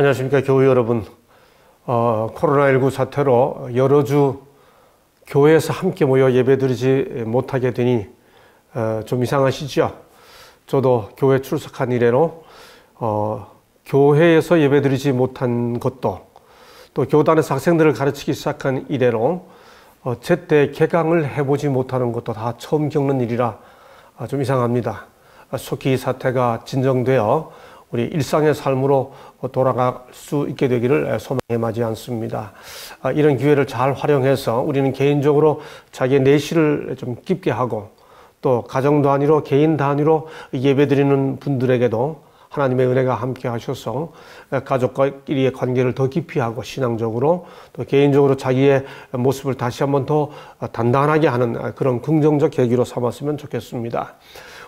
안녕하십니까 교회 여러분. 코로나19 사태로 여러 주 교회에서 함께 모여 예배드리지 못하게 되니 좀 이상하시죠? 저도 교회 출석한 이래로 교회에서 예배드리지 못한 것도, 또 교단에서 학생들을 가르치기 시작한 이래로 제때 개강을 해보지 못하는 것도 다 처음 겪는 일이라 좀 이상합니다. 속히 이 사태가 진정되어 우리 일상의 삶으로 돌아갈 수 있게 되기를 소망해 마지 않습니다. 이런 기회를 잘 활용해서 우리는 개인적으로 자기의 내실을 좀 깊게 하고, 또 가정 단위로 개인 단위로 예배드리는 분들에게도 하나님의 은혜가 함께 하셔서 가족과끼리의 관계를 더 깊이 하고, 신앙적으로 또 개인적으로 자기의 모습을 다시 한번 더 단단하게 하는 그런 긍정적 계기로 삼았으면 좋겠습니다.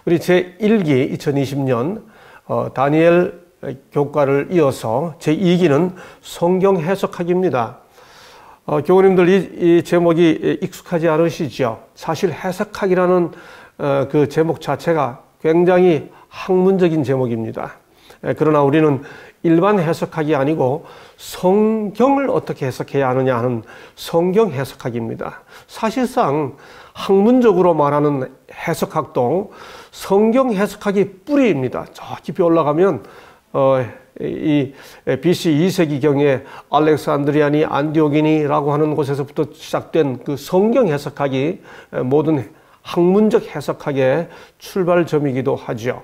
우리 제1기 2020년 다니엘 교과를 이어서 제2기는 성경 해석하기입니다. 교우님들 이 제목이 익숙하지 않으시죠? 사실 해석하기라는 그 제목 자체가 굉장히 학문적인 제목입니다. 그러나 우리는 일반 해석하기 아니고 성경을 어떻게 해석해야 하느냐 하는 성경 해석학입니다. 사실상 학문적으로 말하는 해석학도 성경 해석학이 뿌리입니다. 저 깊이 올라가면 이 BC 2세기경에 알렉산드리아니 안디오기니라고 하는 곳에서부터 시작된 그 성경 해석학이 모든 학문적 해석학의 출발점이기도 하죠.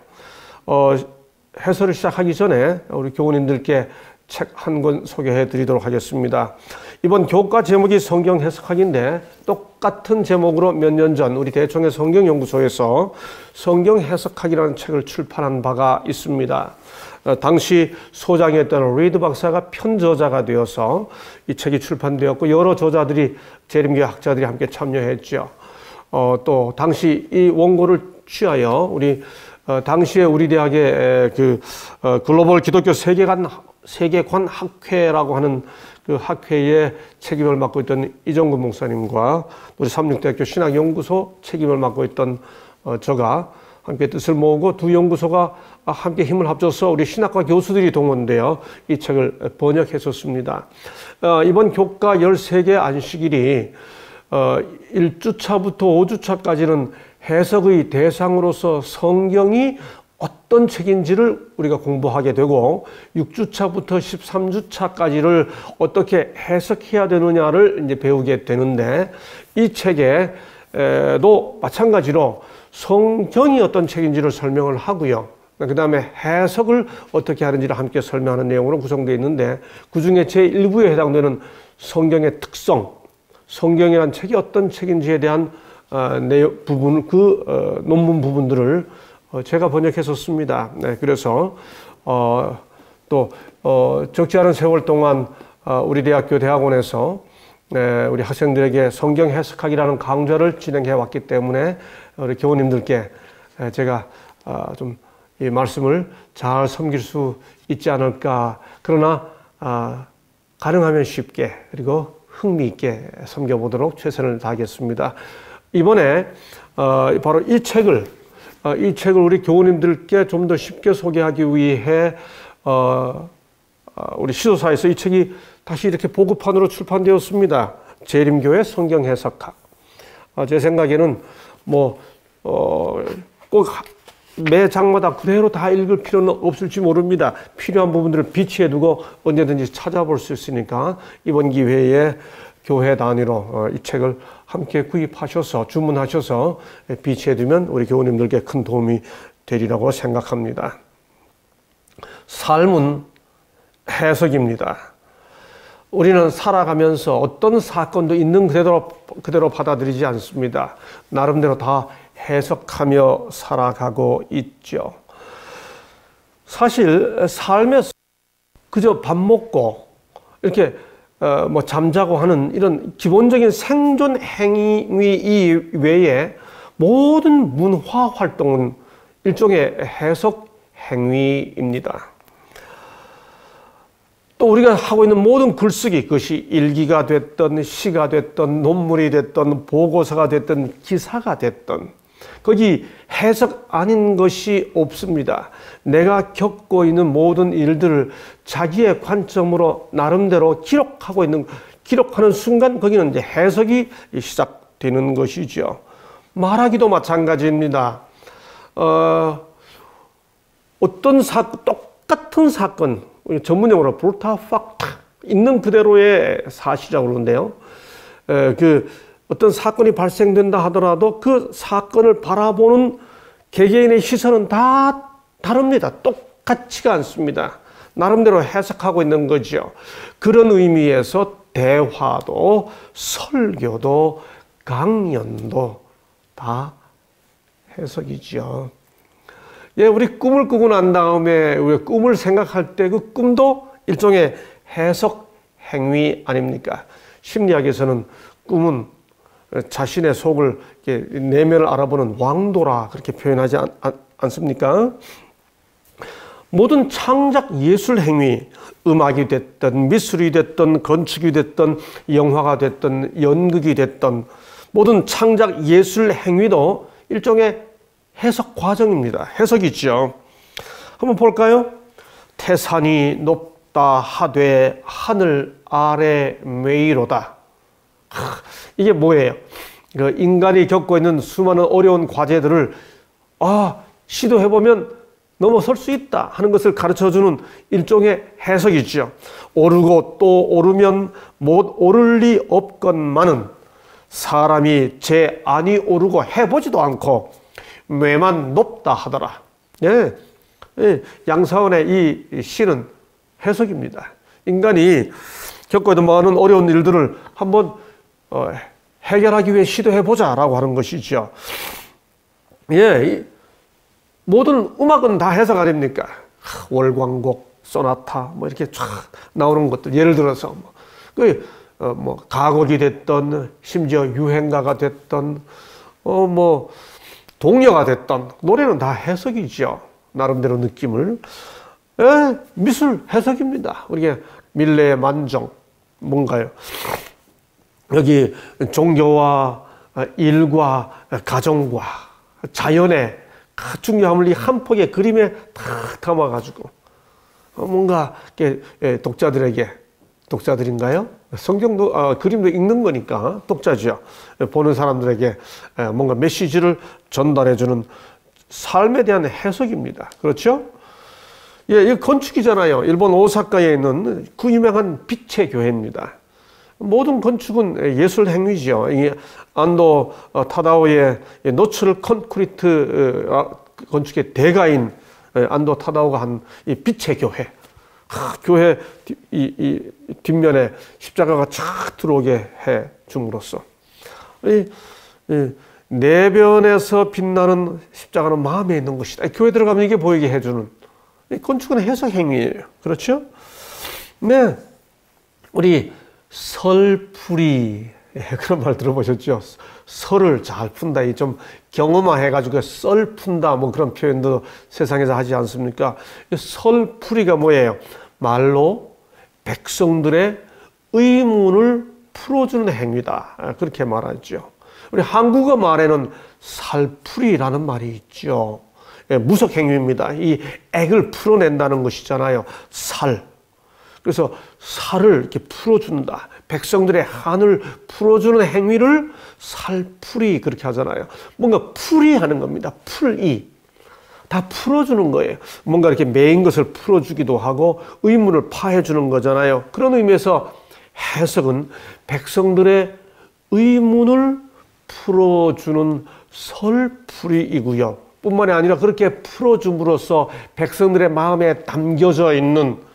해설을 시작하기 전에 우리 교우님들께 책 한 권 소개해 드리도록 하겠습니다. 이번 교과 제목이 성경 해석학인데, 똑같은 제목으로 몇 년 전 우리 대청의 성경연구소에서 성경 해석학이라는 책을 출판한 바가 있습니다. 당시 소장이었던 리드 박사가 편저자가 되어서 이 책이 출판되었고, 여러 저자들이, 재림교회 학자들이 함께 참여했죠. 또 당시 이 원고를 취하여 당시에 우리 대학의 글로벌 기독교 세계관 학회라고 하는 그 학회의 책임을 맡고 있던 이정근 목사님과 우리 삼육대학교 신학연구소 책임을 맡고 있던 저가 함께 뜻을 모으고, 두 연구소가 함께 힘을 합쳐서 우리 신학과 교수들이 동원되어 이 책을 번역했었습니다. 이번 교과 13개 안식일이 1주차부터 5주차까지는 해석의 대상으로서 성경이 어떤 책인지를 우리가 공부하게 되고, 6주차부터 13주차까지를 어떻게 해석해야 되느냐를 이제 배우게 되는데, 이 책에도 마찬가지로 성경이 어떤 책인지를 설명을 하고요. 그 다음에 해석을 어떻게 하는지를 함께 설명하는 내용으로 구성되어 있는데, 그 중에 제1부에 해당되는 성경의 특성, 성경이라는 책이 어떤 책인지에 대한 부분, 논문 부분들을 제가 번역했었습니다. 네, 그래서 적지 않은 세월 동안 우리 대학교 대학원에서 우리 학생들에게 성경 해석학이라는 강좌를 진행해 왔기 때문에 우리 교우님들께 제가 좀 이 말씀을 잘 섬길 수 있지 않을까. 그러나 가능하면 쉽게, 그리고 흥미있게 섬겨보도록 최선을 다하겠습니다. 이번에 바로 이 책을 우리 교우님들께 좀 더 쉽게 소개하기 위해 우리 시도사에서 이 책이 다시 이렇게 보급판으로 출판되었습니다. 재림교회 성경 해석학. 제 생각에는 꼭 매 장마다 그대로 다 읽을 필요는 없을지 모릅니다. 필요한 부분들을 비치해 두고 언제든지 찾아볼 수 있으니까 이번 기회에 교회 단위로 이 책을 함께 구입하셔서, 주문하셔서 비치해 두면 우리 교우님들께 큰 도움이 되리라고 생각합니다. 삶은 해석입니다. 우리는 살아가면서 어떤 사건도 있는 그대로 받아들이지 않습니다. 나름대로 다 해석하며 살아가고 있죠. 사실 삶에서 그저 밥 먹고 이렇게 잠자고 하는 이런 기본적인 생존 행위 이외에 모든 문화 활동은 일종의 해석 행위입니다. 또 우리가 하고 있는 모든 글쓰기, 그것이 일기가 됐던, 시가 됐던, 논문이 됐던, 보고서가 됐던, 기사가 됐던, 거기 해석 아닌 것이 없습니다. 내가 겪고 있는 모든 일들을 자기의 관점으로 나름대로 기록하는 순간 거기는 이제 해석이 시작되는 것이죠. 말하기도 마찬가지입니다. 어떤 똑같은 사건, 전문용어로 브루타 팍트, 있는 그대로의 사실이라고 그러는데요. 어떤 사건이 발생된다 하더라도 그 사건을 바라보는 개개인의 시선은 다 다릅니다. 똑같지가 않습니다. 나름대로 해석하고 있는 거죠. 그런 의미에서 대화도, 설교도, 강연도 다 해석이죠. 예, 우리 꿈을 꾸고 난 다음에 우리 꿈을 생각할 때 그 꿈도 일종의 해석 행위 아닙니까? 심리학에서는 꿈은 자신의 속을, 내면을 알아보는 왕도라 그렇게 표현하지 않습니까? 모든 창작 예술 행위, 음악이 됐든 미술이 됐든 건축이 됐든 영화가 됐든 연극이 됐든 모든 창작 예술 행위도 일종의 해석 과정입니다. 해석이죠. 한번 볼까요? 태산이 높다 하되 하늘 아래 메이로다. 이게 뭐예요? 인간이 겪고 있는 수많은 어려운 과제들을 시도해보면 넘어설 수 있다 하는 것을 가르쳐주는 일종의 해석이죠. 오르고 또 오르면 못 오를 리 없건만은 사람이 제 안이 오르고 해보지도 않고 뇌만 높다 하더라. 예, 양사원의 이 시는 해석입니다. 인간이 겪고 있는 많은 어려운 일들을 한번 해결하기 위해 시도해보자라고 하는 것이죠. 예, 모든 음악은 다 해석 아닙니까? 월광곡, 소나타, 이렇게 쫙 나오는 것들. 예를 들어서, 가곡이 됐던, 심지어 유행가가 됐던, 동요가 됐던, 노래는 다 해석이죠. 나름대로 느낌을. 미술 해석입니다. 우리가 밀레의 만정, 뭔가요? 여기 종교와 일과 가정과 자연의 중요함을 이 한 폭의 그림에 탁 담아가지고 뭔가 독자들인가요? 성경도 그림도 읽는 거니까 독자죠. 보는 사람들에게 뭔가 메시지를 전달해주는 삶에 대한 해석입니다. 그렇죠? 예, 이 건축이잖아요. 일본 오사카에 있는 그 유명한 빛의 교회입니다. 모든 건축은 예술 행위죠. 안도 타다오의 노출 콘크리트 건축의 대가인 안도 타다오가 한 이 빛의 교회. 교회 이 뒷면에 십자가가 쫙 들어오게 해 줌으로써 내변에서 빛나는 십자가는 마음에 있는 것이다. 교회 들어가면 이게 보이게 해주는 건축은 해석 행위예요. 그렇죠? 네, 우리 설풀이 그런 말 들어보셨죠? 설을 잘 푼다. 이 좀 경험화해가지고 썰 푼다. 그런 표현도 세상에서 하지 않습니까? 설풀이가 뭐예요? 말로 백성들의 의문을 풀어주는 행위다. 그렇게 말하죠. 우리 한국어 말에는 살풀이라는 말이 있죠. 무속 행위입니다. 이 액을 풀어낸다는 것이잖아요. 살. 그래서 살을 이렇게 풀어준다. 백성들의 한을 풀어주는 행위를 살풀이 그렇게 하잖아요. 뭔가 풀이하는 겁니다. 풀이. 다 풀어주는 거예요. 뭔가 이렇게 메인 것을 풀어주기도 하고 의문을 파해주는 거잖아요. 그런 의미에서 해석은 백성들의 의문을 풀어주는 설풀이이고요. 뿐만이 아니라 그렇게 풀어줌으로써 백성들의 마음에 담겨져 있는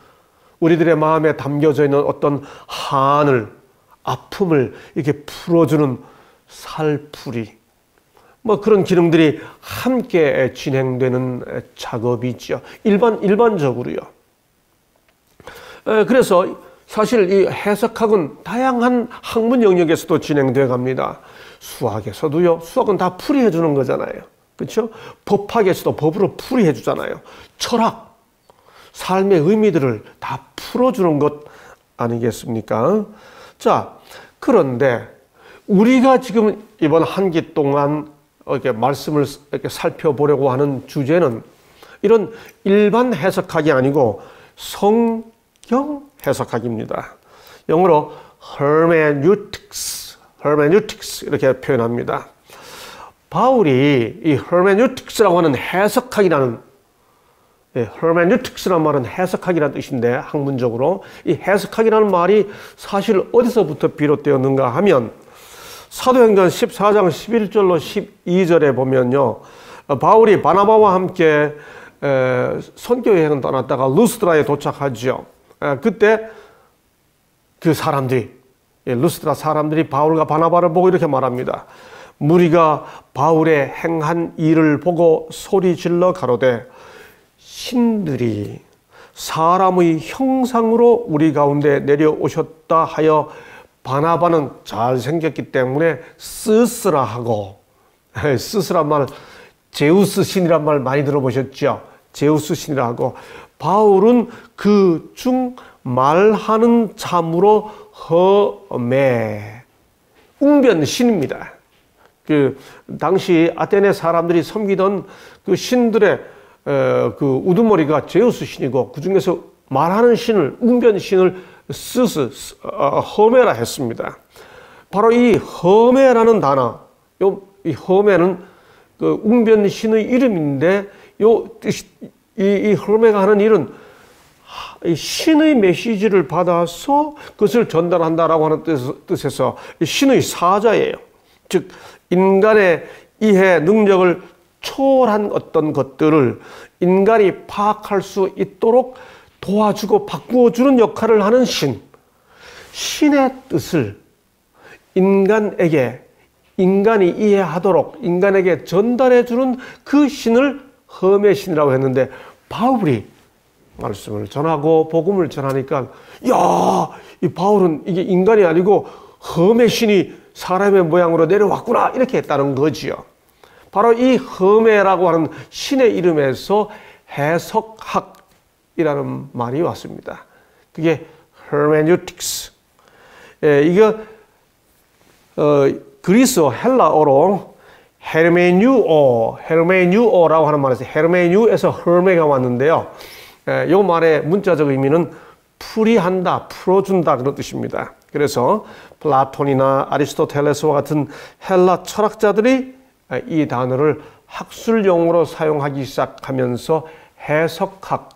우리들의 마음에 담겨져 있는 어떤 한을, 아픔을 이렇게 풀어주는 살풀이. 그런 기능들이 함께 진행되는 작업이죠. 일반적으로요. 그래서 사실 이 해석학은 다양한 학문 영역에서도 진행되어 갑니다. 수학에서도요. 수학은 다 풀이해 주는 거잖아요. 그렇죠? 법학에서도 법으로 풀이해 주잖아요. 철학. 삶의 의미들을 다 풀어주는 것 아니겠습니까? 자, 그런데 우리가 지금 이번 한 기 동안 이렇게 말씀을 이렇게 살펴보려고 하는 주제는 이런 일반 해석학이 아니고 성경 해석학입니다. 영어로 hermeneutics 이렇게 표현합니다. 바울이 이 hermeneutics라고 하는 해석학이라는 hermeneutics라는 말은 해석학이라는 뜻인데 학문적으로 이 해석학이라는 말이 사실 어디서부터 비롯되었는가 하면 사도행전 14장 11절로 12절에 보면요. 바울이 바나바와 함께 선교 여행을 떠났다가 루스드라에 도착하죠. 그때 그 사람들이 루스드라 사람들이 바울과 바나바를 보고 이렇게 말합니다. 무리가 바울의 행한 일을 보고 소리질러 가로되 신들이 사람의 형상으로 우리 가운데 내려오셨다 하여 바나바는 잘생겼기 때문에 스스라하고 스스란 말 제우스 신이란 말 많이 들어보셨죠? 제우스 신이라고 바울은 그 중 말하는 참으로 허메 웅변신입니다. 그 당시 아테네 사람들이 섬기던 그 신들의 그 우두머리가 제우스 신이고 그 중에서 말하는 신을 웅변신을 허메라 했습니다. 바로 이 허메라는 단어, 이 허메는 그 웅변신의 이름인데 이 허메가 하는 일은 신의 메시지를 받아서 그것을 전달한다라고 하는 뜻에서 신의 사자예요. 즉 인간의 이해 능력을 초월한 어떤 것들을 인간이 파악할 수 있도록 도와주고 바꾸어주는 역할을 하는 신의 뜻을 인간이 이해하도록 인간에게 전달해주는 그 신을 험의 신이라고 했는데 바울이 말씀을 전하고 복음을 전하니까 이 바울은 이게 인간이 아니고 험의 신이 사람의 모양으로 내려왔구나 이렇게 했다는 거지요. 바로 이 험의라고 하는 신의 이름에서 해석학이라는 말이 왔습니다. 그게 hermeneutics. 이거 그리스어 헬라어로 헤르메뉴오라고 하는 말에서 헤르메뉴에서 헐메가 왔는데요. 이 말의 문자적 의미는 풀이한다, 풀어준다 그런 뜻입니다. 그래서 플라톤이나 아리스토텔레스와 같은 헬라 철학자들이 이 단어를 학술용어로 사용하기 시작하면서 해석학,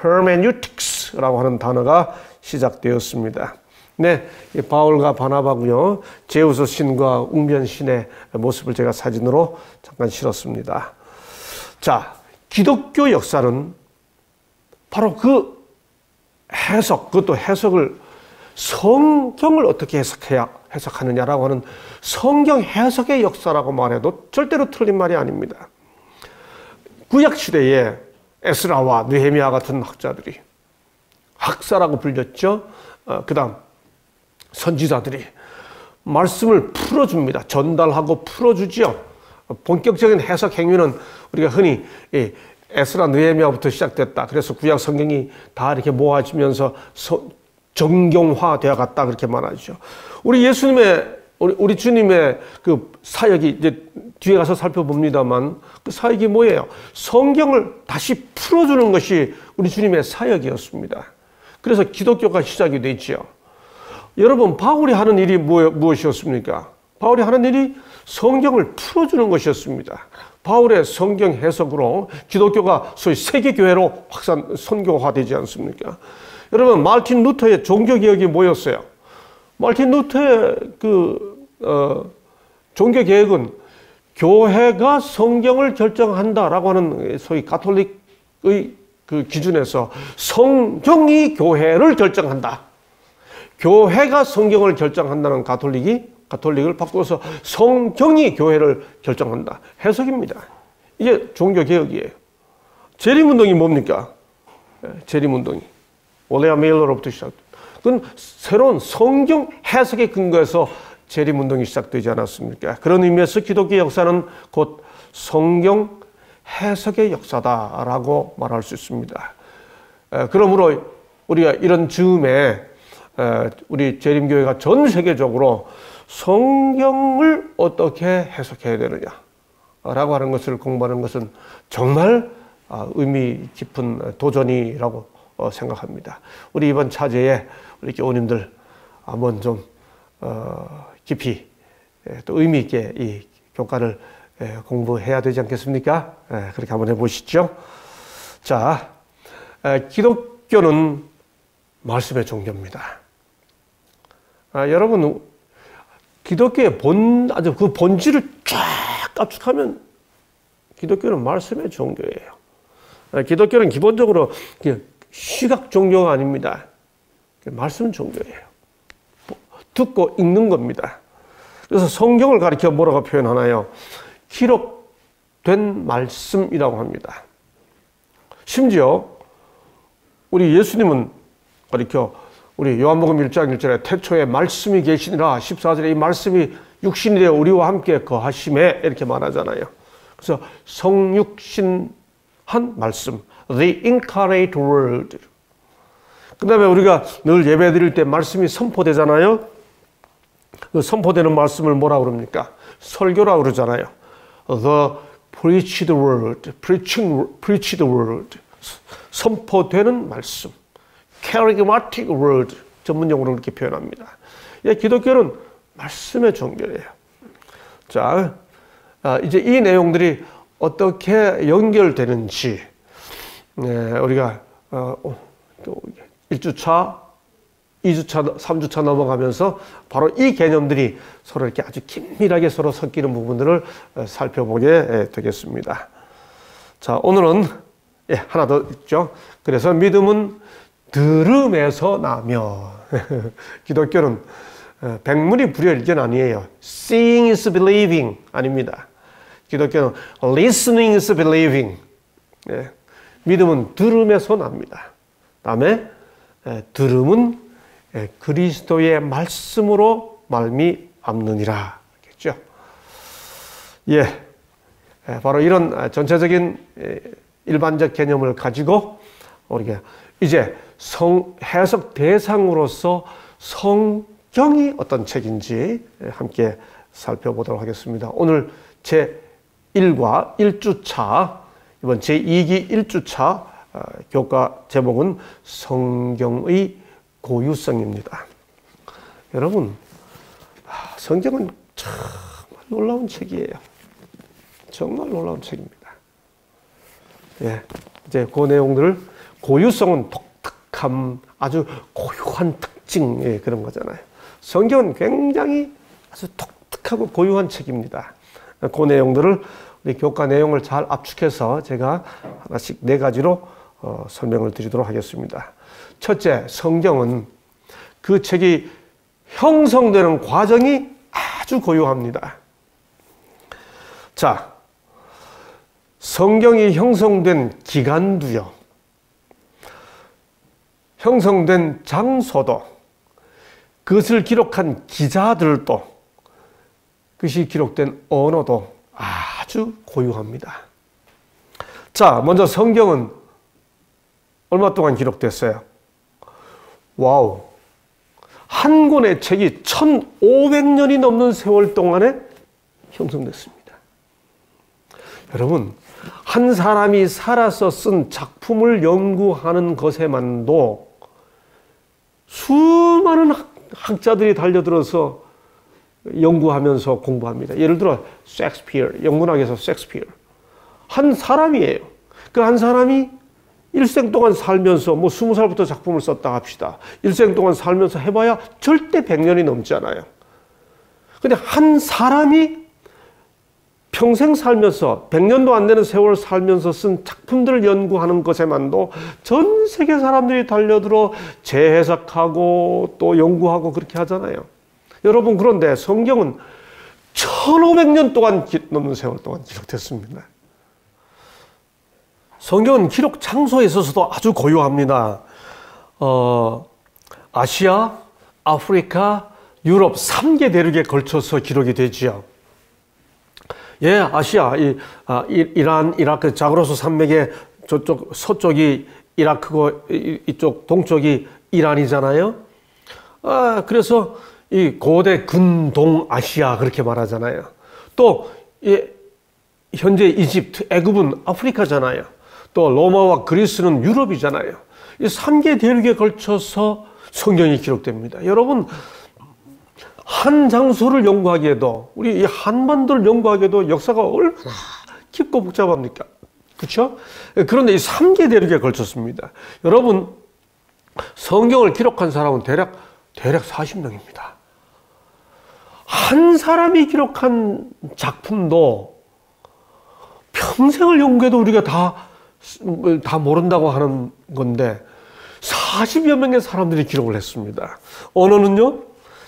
hermeneutics라고 하는 단어가 시작되었습니다. 네, 바울과 바나바고요. 제우스 신과 웅변 신의 모습을 제가 사진으로 잠깐 실었습니다. 자, 기독교 역사는 바로 그 해석, 그것도 해석을 성경을 어떻게 해석하느냐라고 하는 성경 해석의 역사라고 말해도 절대로 틀린 말이 아닙니다. 구약 시대에 에스라와 느헤미야 같은 학자들이 학사라고 불렸죠. 그다음 선지자들이 말씀을 풀어줍니다. 전달하고 풀어주지요. 본격적인 해석 행위는 우리가 흔히 에스라 느헤미야부터 시작됐다. 그래서 구약 성경이 다 이렇게 모아지면서 정경화되어 갔다 그렇게 말하죠. 우리 주님의 그 사역이 이제 뒤에 가서 살펴봅니다만 그 사역이 뭐예요? 성경을 다시 풀어주는 것이 우리 주님의 사역이었습니다. 그래서 기독교가 시작이 됐죠. 여러분, 바울이 하는 일이 무엇이었습니까? 바울이 하는 일이 성경을 풀어주는 것이었습니다. 바울의 성경 해석으로 기독교가 소위 세계교회로 선교화되지 않습니까? 여러분, 마르틴 루터의 종교개혁이 뭐였어요? 마르틴 루터의 종교개혁은 교회가 성경을 결정한다라고 하는 소위 가톨릭의 그 기준에서 성경이 교회를 결정한다. 교회가 성경을 결정한다는 가톨릭을 바꿔서 성경이 교회를 결정한다. 해석입니다. 이게 종교개혁이에요. 재림운동이 뭡니까? 재림운동이. 올레아 메일러로부터 시작된. 그건 새로운 성경 해석에 근거해서 재림운동이 시작되지 않았습니까? 그런 의미에서 기독교 역사는 곧 성경 해석의 역사다라고 말할 수 있습니다. 그러므로 우리가 이런 즈음에 우리 재림교회가 전 세계적으로 성경을 어떻게 해석해야 되느냐. 하는 것을 공부하는 것은 정말 의미 깊은 도전이라고 생각합니다. 우리 이번 차제에 우리 교우님들 한번 좀 깊이 또 의미 있게 이 교과를 공부해야 되지 않겠습니까? 그렇게 한번 해보시죠. 자, 기독교는 말씀의 종교입니다. 여러분, 기독교의 아주 그 본질을 쫙 압축하면 기독교는 말씀의 종교예요. 기독교는 기본적으로 시각 종교가 아닙니다. 말씀 종교예요. 듣고 읽는 겁니다. 그래서 성경을 가리켜 뭐라고 표현하나요? 기록된 말씀이라고 합니다. 심지어 우리 예수님은 가리켜 우리 요한복음 1장 1절에 태초에 말씀이 계시니라 14절에 이 말씀이 육신이 되어 우리와 함께 거하심에 이렇게 말하잖아요. 그래서 성육신한 말씀, the incarnate word. 그 다음에 우리가 늘 예배 드릴 때 말씀이 선포되잖아요. 그 선포되는 말씀을 뭐라 그럽니까? 설교라고 그러잖아요. The preached word, preached word. 선포되는 말씀. charismatic word. 전문용어로 그렇게 표현합니다. 기독교는 말씀의 종교예요. 자, 이제 이 내용들이 어떻게 연결되는지, 우리가 1주차, 2주차, 3주차 넘어가면서 바로 이 개념들이 서로 이렇게 아주 긴밀하게 서로 섞이는 부분들을 살펴보게 되겠습니다. 자, 오늘은 하나 더 있죠. 그래서 믿음은 들음에서 나며 기독교는 백문이 불여일견 아니에요. Seeing is believing 아닙니다. 기독교는 listening is believing. 믿음은 들음에서 납니다. 다음에 들음은 그리스도의 말씀으로 말미암느니라. 겠죠? 바로 이런 전체적인 일반적 개념을 가지고 우리가 이제 해석 대상으로서 성경이 어떤 책인지 함께 살펴보도록 하겠습니다. 오늘 제1과 1주차, 이번 제2기 1주차 교과 제목은 성경의 고유성입니다. 여러분, 성경은 정말 놀라운 책이에요. 정말 놀라운 책입니다. 이제 그 내용들을 고유성은 독특함, 아주 고유한 특징, 그런 거잖아요. 성경은 굉장히 아주 독특하고 고유한 책입니다. 그 내용들을 우리 교과 내용을 잘 압축해서 제가 하나씩 4가지로 설명을 드리도록 하겠습니다. 첫째, 성경은 그 책이 형성되는 과정이 아주 고유합니다. 자, 성경이 형성된 기간도요, 형성된 장소도, 그것을 기록한 기자들도, 그것이 기록된 언어도 아주 고유합니다. 자, 먼저 성경은 얼마 동안 기록됐어요? 와우. 한 권의 책이 1500년이 넘는 세월 동안에 형성됐습니다. 여러분, 한 사람이 살아서 쓴 작품을 연구하는 것에만도 수많은 학자들이 달려들어서 연구하면서 공부합니다. 예를 들어 셰익스피어, 영문학에서 셰익스피어. 한 사람이에요. 그 한 사람이 일생 동안 살면서 20살부터 작품을 썼다 합시다. 일생 동안 살면서 해봐야 절대 100년이 넘지 않아요. 근데 한 사람이 평생 살면서 100년도 안 되는 세월 살면서 쓴 작품들을 연구하는 것에만도 전 세계 사람들이 달려들어 재해석하고 또 연구하고 그렇게 하잖아요. 여러분, 그런데 성경은 1500년 동안 넘는 세월 동안 기록됐습니다. 성경은 기록 장소에 있어서도 아주 고유합니다. 아시아, 아프리카, 유럽 3개 대륙에 걸쳐서 기록이 되지요. 아시아, 이란, 이라크, 자그로스 산맥의 저쪽 서쪽이 이라크고 이쪽 동쪽이 이란이잖아요. 그래서 이 고대 근동아시아 그렇게 말하잖아요. 또 현재 이집트, 애굽은 아프리카잖아요. 또 로마와 그리스는 유럽이잖아요. 이 3개 대륙에 걸쳐서 성경이 기록됩니다. 여러분, 한 장소를 연구하기에도, 우리 이 한반도를 연구하기에도 역사가 얼마나 깊고 복잡합니까? 그렇죠? 그런데 이 3개 대륙에 걸쳤습니다. 여러분, 성경을 기록한 사람은 대략 40명입니다. 한 사람이 기록한 작품도 평생을 연구해도 우리가 다 모른다고 하는 건데 40여 명의 사람들이 기록을 했습니다. 언어는요,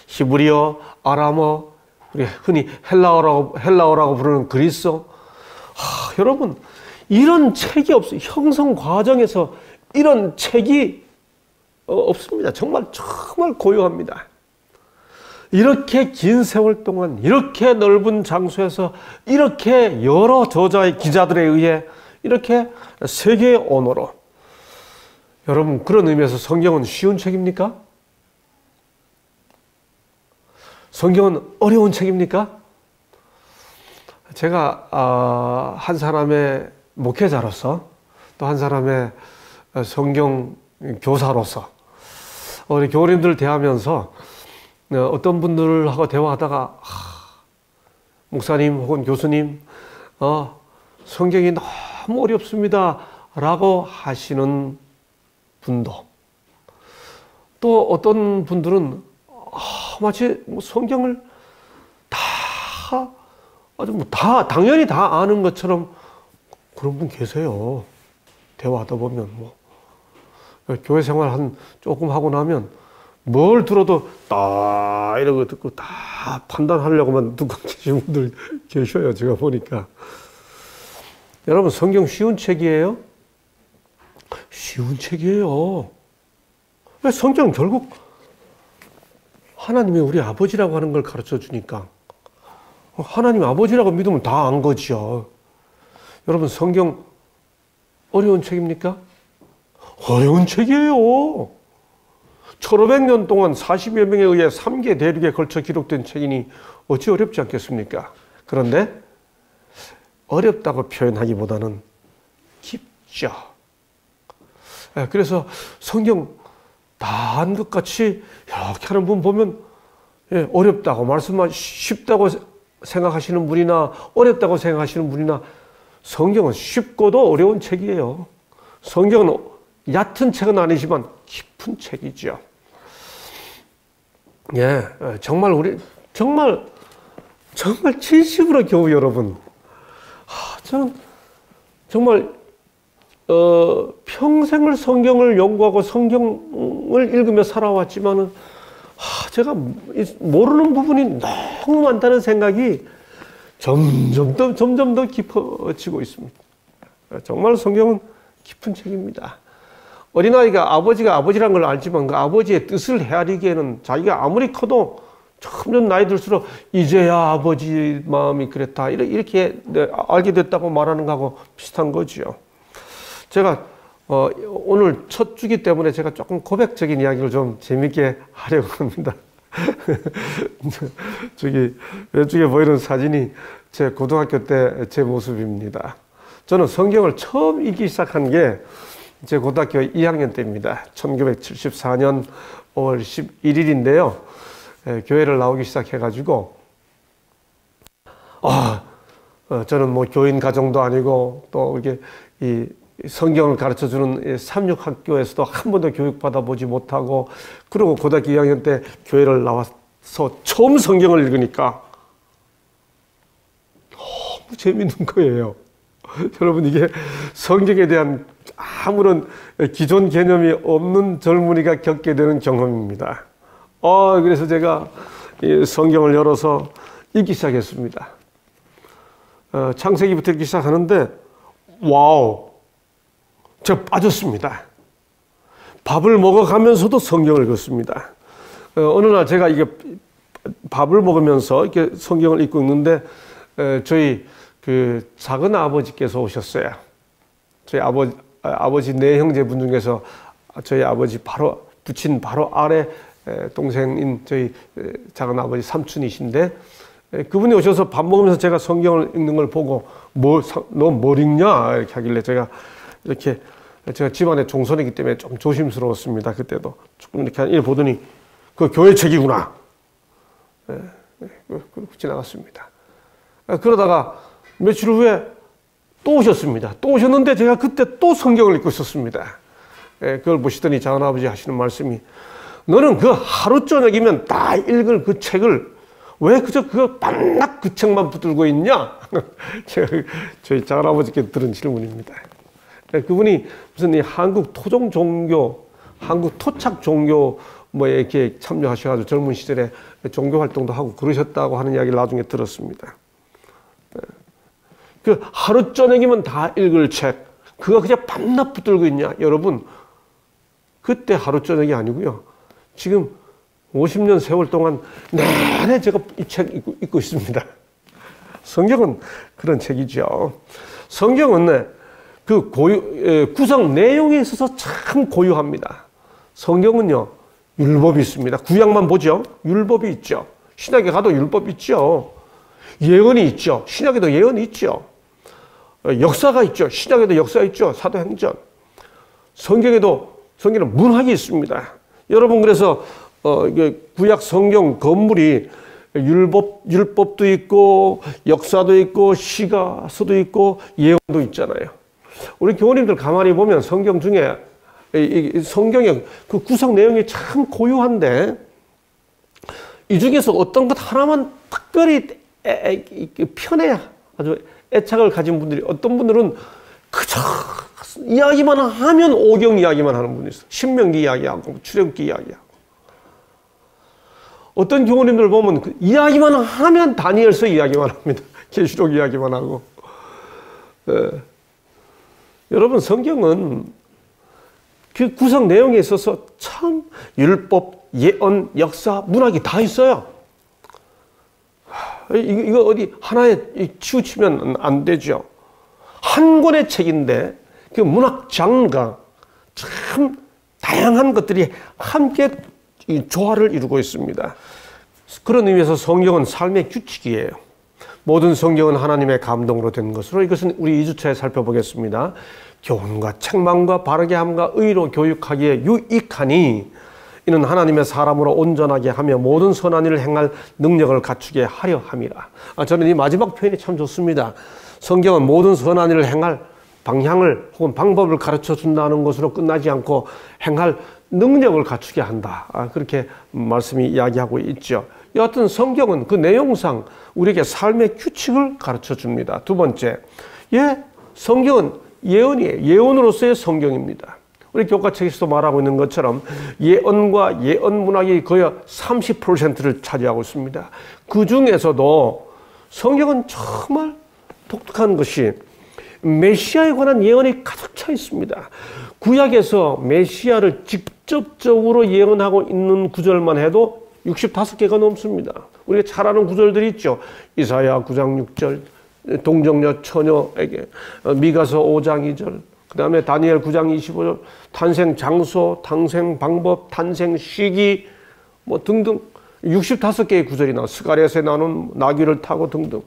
히브리어, 아람어, 우리 흔히 헬라어라고 부르는 그리스어. 여러분, 이런 책이 없어요. 형성 과정에서 이런 책이 없습니다. 정말 고요합니다. 이렇게 긴 세월 동안 이렇게 넓은 장소에서 이렇게 여러 저자의 기자들에 의해 이렇게 세계의 언어로, 여러분, 그런 의미에서 성경은 쉬운 책입니까? 성경은 어려운 책입니까? 제가 한 사람의 목회자로서 또 한 사람의 성경 교사로서 우리 교우님들을 대하면서 어떤 분들하고 대화하다가 목사님 혹은 교수님, 성경이 너무 어렵습니다 라고 하시는 분도, 또 어떤 분들은 마치 성경을 당연히 다 아는 것처럼 그런 분 계세요. 대화하다 보면 교회 생활 조금 하고 나면 뭘 들어도 이러고 듣고 다 판단하려고만 듣고 계신 분들 계셔요. 제가 보니까. 여러분, 성경 쉬운 책이에요? 쉬운 책이에요. 왜? 성경은 결국 하나님이 우리 아버지라고 하는 걸 가르쳐 주니까 하나님 아버지라고 믿으면 다 안 거죠. 여러분, 성경 어려운 책입니까? 어려운 책이에요. 1500년 동안 40여 명에 의해 3개 대륙에 걸쳐 기록된 책이니 어찌 어렵지 않겠습니까? 그런데 어렵다고 표현하기보다는 깊죠. 그래서 성경 다 한 것 같이 이렇게 하는 분 보면 어렵다고 말씀하시, 쉽다고 생각하시는 분이나 어렵다고 생각하시는 분이나, 성경은 쉽고도 어려운 책이에요. 성경은 얕은 책은 아니지만 깊은 책이죠. 정말 진심으로 교우 여러분, 저는 정말 평생을 성경을 연구하고 성경을 읽으며 살아왔지만은 제가 모르는 부분이 너무 많다는 생각이 점점 더 깊어지고 있습니다. 정말 성경은 깊은 책입니다. 어린아이가 아버지가 아버지란 걸 알지만 그 아버지의 뜻을 헤아리기에는 자기가 아무리 커도 점점 나이 들수록 이제야 아버지 마음이 그랬다, 이렇게 알게 됐다고 말하는 거하고 비슷한 거죠. 제가 오늘 첫 주기 때문에 제가 조금 고백적인 이야기를 좀 재밌게 하려고 합니다. 저기 왼쪽에 보이는 사진이 제 고등학교 때 제 모습입니다. 저는 성경을 처음 읽기 시작한 게 제 고등학교 2학년 때입니다. 1974년 5월 11일인데요. 교회를 나오기 시작해가지고, 저는 뭐 교인 가정도 아니고 또 이게 이 성경을 가르쳐주는 삼육학교에서도 한 번도 교육받아 보지 못하고, 그리고 고등학교 2학년 때 교회를 나와서 처음 성경을 읽으니까 너무 재밌는 거예요. 여러분, 이게 성경에 대한 아무런 기존 개념이 없는 젊은이가 겪게 되는 경험입니다. 그래서 제가 이 성경을 열어서 읽기 시작했습니다. 창세기부터 읽기 시작하는데, 와우! 제가 빠졌습니다. 밥을 먹어가면서도 성경을 읽었습니다. 어느 날 제가 이게 밥을 먹으면서 이렇게 성경을 읽고 있는데, 저희 그 작은 아버지께서 오셨어요. 저희 아버지 네 형제분 중에서 저희 아버지 부친 바로 아래 동생인 저희 작은 아버지 삼촌이신데, 그분이 오셔서 밥 먹으면서 제가 성경을 읽는 걸 보고 너 뭘 읽냐 이렇게 하길래 제가 집안의 종손이기 때문에 좀 조심스러웠습니다. 그때도 조금 이렇게 보더니 그 교회 책이구나. 그렇게 지나갔습니다. 그러다가 며칠 후에 또 오셨습니다. 또 오셨는데 제가 그때 또 성경을 읽고 있었습니다. 그걸 보시더니 작은아버지 하시는 말씀이, 너는 그 하루 저녁이면 다 읽을 그 책을 왜 그저 그거 밤낮 그 책만 붙들고 있냐? 제가 저희 작은아버지께 들은 질문입니다. 그분이 무슨 이 한국 토종 종교, 한국 토착 종교 뭐에 이렇게 참여하셔가지고 젊은 시절에 종교 활동도 하고 그러셨다고 하는 이야기를 나중에 들었습니다. 그 하루 저녁이면 다 읽을 책, 그거 그냥 밤낮 붙들고 있냐? 여러분, 그때 하루 저녁이 아니고요. 지금 50년 세월 동안 내내 제가 이 책 읽고 있습니다. 성경은 그런 책이죠. 성경은 그 구성 내용에 있어서 참 고유합니다. 성경은요, 율법이 있습니다. 구약만 보죠. 율법이 있죠. 신약에 가도 율법이 있죠. 예언이 있죠. 신약에도 예언이 있죠. 역사가 있죠. 신약에도 역사 있죠. 사도행전. 성경은 문학이 있습니다. 여러분, 그래서 구약 성경 건물이 율법도 있고 역사도 있고 시가서도 있고 예언도 있잖아요. 우리 교우님들 가만히 보면 성경 중에 성경의 그 구성 내용이 참 고유한데, 이 중에서 어떤 것 하나만 특별히 편에 아주 애착을 가진 분들이, 어떤 분들은 그저 이야기만 하면 오경 이야기만 하는 분이 있어요. 신명기 이야기하고 출애굽기 이야기하고. 어떤 교우님들 보면 그 이야기만 하면 다니엘서 이야기만 합니다. 계시록 이야기만 하고. 여러분, 성경은 그 구성 내용에 있어서 참 율법, 예언, 역사, 문학이 다 있어요. 이거 어디 하나에 치우치면 안 되죠. 한 권의 책인데 그 문학 장르가 참 다양한 것들이 함께 조화를 이루고 있습니다. 그런 의미에서 성경은 삶의 규칙이에요. 모든 성경은 하나님의 감동으로 된 것으로, 이것은 우리 2주차에 살펴보겠습니다. 교훈과 책망과 바르게 함과 의로 교육하기에 유익하니 이는 하나님의 사람으로 온전하게 하며 모든 선한 일을 행할 능력을 갖추게 하려 함이라. 저는 이 마지막 표현이 참 좋습니다. 성경은 모든 선한 일을 행할 방향을 혹은 방법을 가르쳐 준다는 것으로 끝나지 않고 행할 능력을 갖추게 한다. 그렇게 말씀이 이야기하고 있죠. 여하튼 성경은 그 내용상 우리에게 삶의 규칙을 가르쳐 줍니다. 두 번째, 성경은 예언이에요. 예언으로서의 성경입니다. 우리 교과책에서도 말하고 있는 것처럼 예언과 예언 문학이 거의 30%를 차지하고 있습니다. 그 중에서도 성경은 정말 독특한 것이 메시아에 관한 예언이 가득 차 있습니다. 구약에서 메시아를 직접적으로 예언하고 있는 구절만 해도 65개가 넘습니다. 우리가 잘 아는 구절들이 있죠. 이사야 9장 6절, 동정녀 처녀에게, 미가서 5장 2절, 그 다음에 다니엘 9장 25절, 탄생 장소, 탄생 방법, 탄생 시기, 뭐 등등 65개의 구절이 나와, 스가랴서에 나오는 나귀를 타고 등등.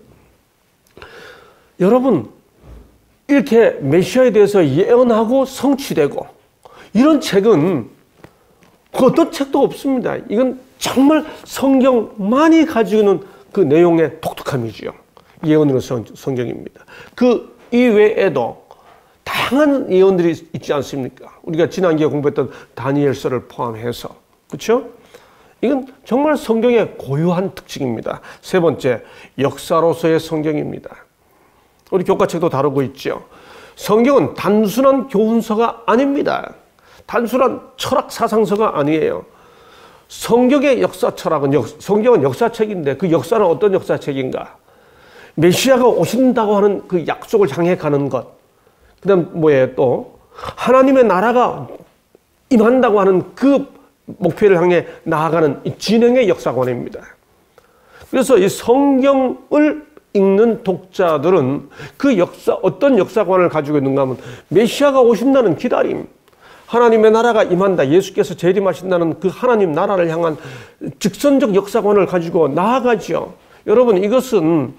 여러분, 이렇게 메시아에 대해서 예언하고 성취되고 이런 책은 어떤 책도 없습니다. 이건 정말 성경만이 가지고 있는 그 내용의 독특함이지요. 예언으로 성경입니다. 그 이외에도 다양한 예언들이 있지 않습니까? 우리가 지난 기회에 공부했던 다니엘서를 포함해서. 그렇죠? 이건 정말 성경의 고유한 특징입니다. 세 번째, 역사로서의 성경입니다. 우리 교과책도 다루고 있죠. 성경은 단순한 교훈서가 아닙니다. 단순한 철학 사상서가 아니에요. 성경의 역사 철학은, 성경은 역사책인데 그 역사는 어떤 역사책인가? 메시아가 오신다고 하는 그 약속을 향해 가는 것. 그 다음 뭐예요? 또 하나님의 나라가 임한다고 하는 그 목표를 향해 나아가는 이 진행의 역사관입니다. 그래서 이 성경을 읽는 독자들은 그 어떤 역사관을 가지고 있는가 하면 메시아가 오신다는 기다림, 하나님의 나라가 임한다, 예수께서 재림하신다는 그 하나님 나라를 향한 직선적 역사관을 가지고 나아가죠. 여러분, 이것은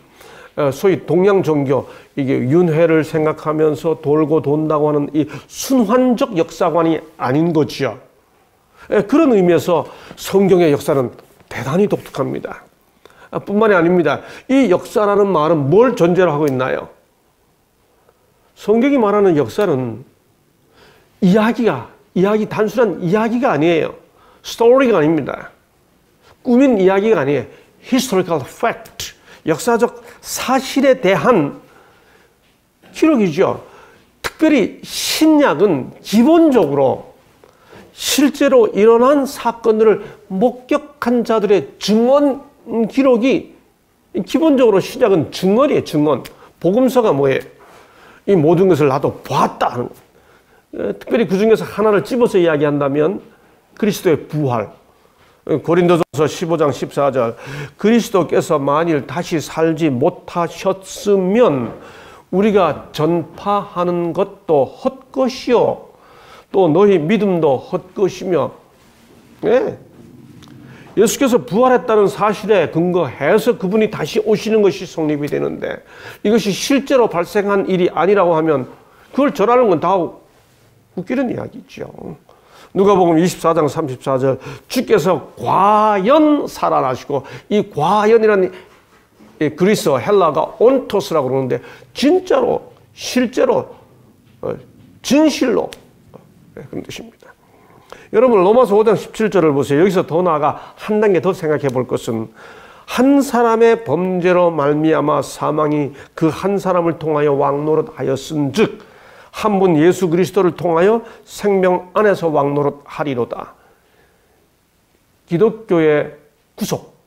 소위 동양 종교, 이게 윤회를 생각하면서 돌고 돈다고 하는 이 순환적 역사관이 아닌 거지요. 그런 의미에서 성경의 역사는 대단히 독특합니다. 뿐만이 아닙니다. 이 역사라는 말은 뭘 전제로 하고 있나요? 성경이 말하는 역사는 단순한 이야기가 아니에요. 스토리가 아닙니다. 꾸민 이야기가 아니에요. historical fact, 역사적 사실에 대한 기록이죠. 특별히 신약은 기본적으로 실제로 일어난 사건들을 목격한 자들의 증언 기록이, 기본적으로 신약은 증언이에요. 증언. 복음서가 뭐예요? 이 모든 것을 나도 보았다 하는 것. 특별히 그 중에서 하나를 집어서 이야기한다면 그리스도의 부활. 고린도전서 15장 14절, 그리스도께서 만일 다시 살지 못하셨으면 우리가 전파하는 것도 헛것이요 또 너희 믿음도 헛것이며. 네. 예수께서 부활했다는 사실에 근거해서 그분이 다시 오시는 것이 성립이 되는데, 이것이 실제로 발생한 일이 아니라고 하면 그걸 전하는 건 다 웃기는 이야기죠. 누가복음 24장 34절, 주께서 과연 살아나시고, 이 과연이라는 그리스어 헬라가 온토스라고 그러는데 진짜로, 실제로, 진실로 그런 뜻입니다. 여러분, 로마서 5장 17절을 보세요. 여기서 더 나아가 한 단계 더 생각해 볼 것은, 한 사람의 범죄로 말미암아 사망이 그 한 사람을 통하여 왕노릇하였은즉 한 분 예수 그리스도를 통하여 생명 안에서 왕노릇하리로다. 기독교의 구속,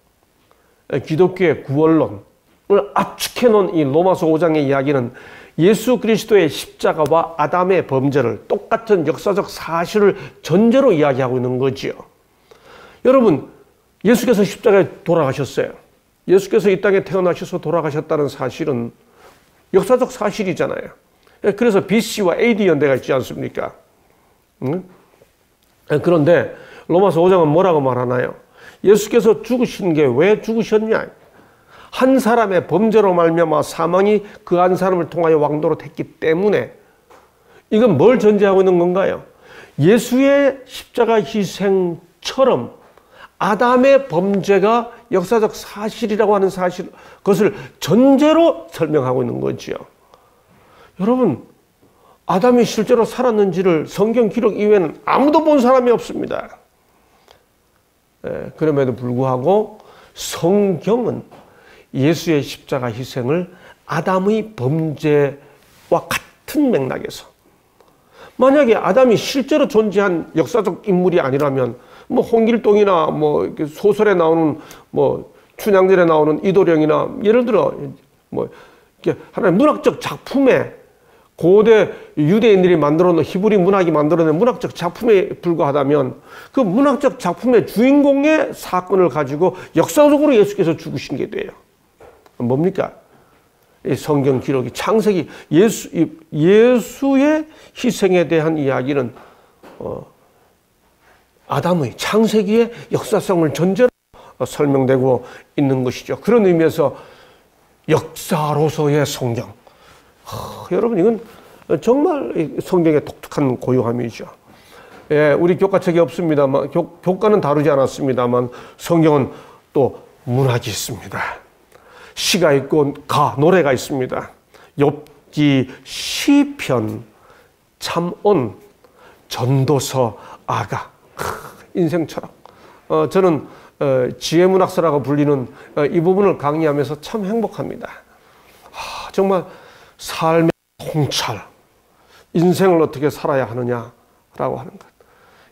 기독교의 구원론을 압축해 놓은 이 로마서 5장의 이야기는 예수 그리스도의 십자가와 아담의 범죄를, 똑같은 역사적 사실을 전제로 이야기하고 있는 거지요. 여러분, 예수께서 십자가에 돌아가셨어요. 예수께서 이 땅에 태어나셔서 돌아가셨다는 사실은 역사적 사실이잖아요. 그래서 BC와 AD 연대가 있지 않습니까? 그런데 로마서 5장은 뭐라고 말하나요? 예수께서 죽으신 게 왜 죽으셨냐? 한 사람의 범죄로 말미암아 사망이 그 한 사람을 통하여 왕노릇했기 때문에. 이건 뭘 전제하고 있는 건가요? 예수의 십자가 희생처럼 아담의 범죄가 역사적 사실이라고 하는 사실, 그것을 전제로 설명하고 있는 거지요. 여러분, 아담이 실제로 살았는지를 성경 기록 이외에는 아무도 본 사람이 없습니다. 그럼에도 불구하고 성경은 예수의 십자가 희생을 아담의 범죄와 같은 맥락에서, 만약에 아담이 실제로 존재한 역사적 인물이 아니라면 뭐 홍길동이나 뭐 소설에 나오는, 뭐 춘향전에 나오는 이도령이나, 예를 들어 뭐 하나의 문학적 작품에, 고대 유대인들이 만들어놓은, 히브리 문학이 만들어낸 문학적 작품에 불과하다면 그 문학적 작품의 주인공의 사건을 가지고 역사적으로 예수께서 죽으신 게 돼요. 뭡니까? 이 성경 기록이, 창세기, 예수의 희생에 대한 이야기는 아담의 창세기의 역사성을 전제로 설명되고 있는 것이죠. 그런 의미에서 역사로서의 성경. 여러분, 이건 정말 성경의 독특한 고요함이죠. 예, 우리 교과책이 없습니다만, 교과는 다루지 않았습니다만 성경은 또 문학이 있습니다. 시가 있고 노래가 있습니다. 욥기, 시편, 잠언, 전도서, 아가, 인생철학. 저는 지혜문학서라고 불리는 이 부분을 강의하면서 참 행복합니다. 정말 삶의 통찰, 인생을 어떻게 살아야 하느냐라고 하는 것.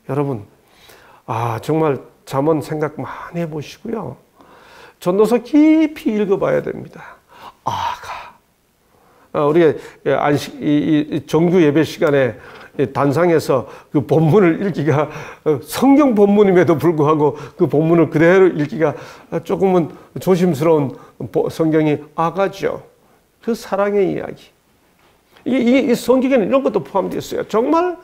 여러분, 정말 잠언 생각 많이 해보시고요. 전도서 깊이 읽어봐야 됩니다. 아가. 우리가 정규 예배 시간에 단상에서 그 본문을 읽기가, 성경 본문임에도 불구하고 그 본문을 그대로 읽기가 조금은 조심스러운 성경이 아가죠. 그 사랑의 이야기. 이 성경에는 이런 것도 포함되어 있어요. 정말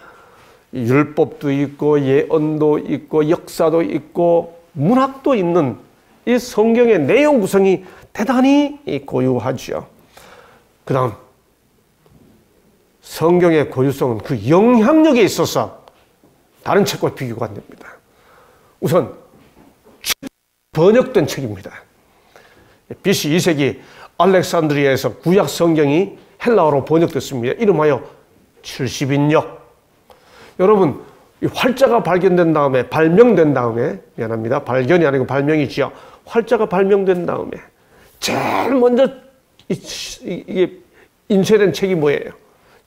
율법도 있고 예언도 있고 역사도 있고 문학도 있는 이 성경의 내용 구성이 대단히 고유하죠. 그 다음 성경의 고유성은 그 영향력에 있어서 다른 책과 비교가 안 됩니다. 우선 번역된 책입니다. BC 2세기 알렉산드리아에서 구약 성경이 헬라어로 번역됐습니다. 이름하여 70인역. 여러분, 이 활자가 발견된 다음에, 발명된 다음에, 미안합니다. 발견이 아니고 발명이지요. 활자가 발명된 다음에 제일 먼저 이게 인쇄된 책이 뭐예요?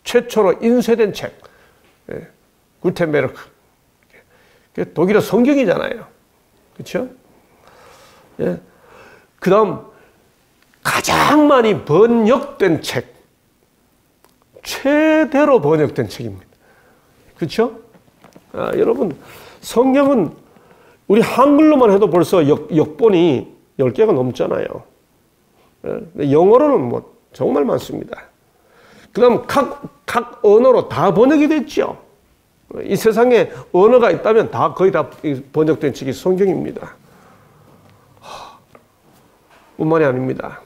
최초로 인쇄된 책. 구텐베르크. 독일어 성경이잖아요. 그렇죠? 예. 그 다음 가장 많이 번역된 책. 최대로 번역된 책입니다. 그렇죠? 여러분, 성경은 우리 한글로만 해도 벌써 역본이 10개가 넘잖아요. 영어로는 뭐 정말 많습니다. 그 다음 각 언어로 다 번역이 됐죠. 이 세상에 언어가 있다면 거의 다 번역된 책이 성경입니다. 뿐만이 아닙니다.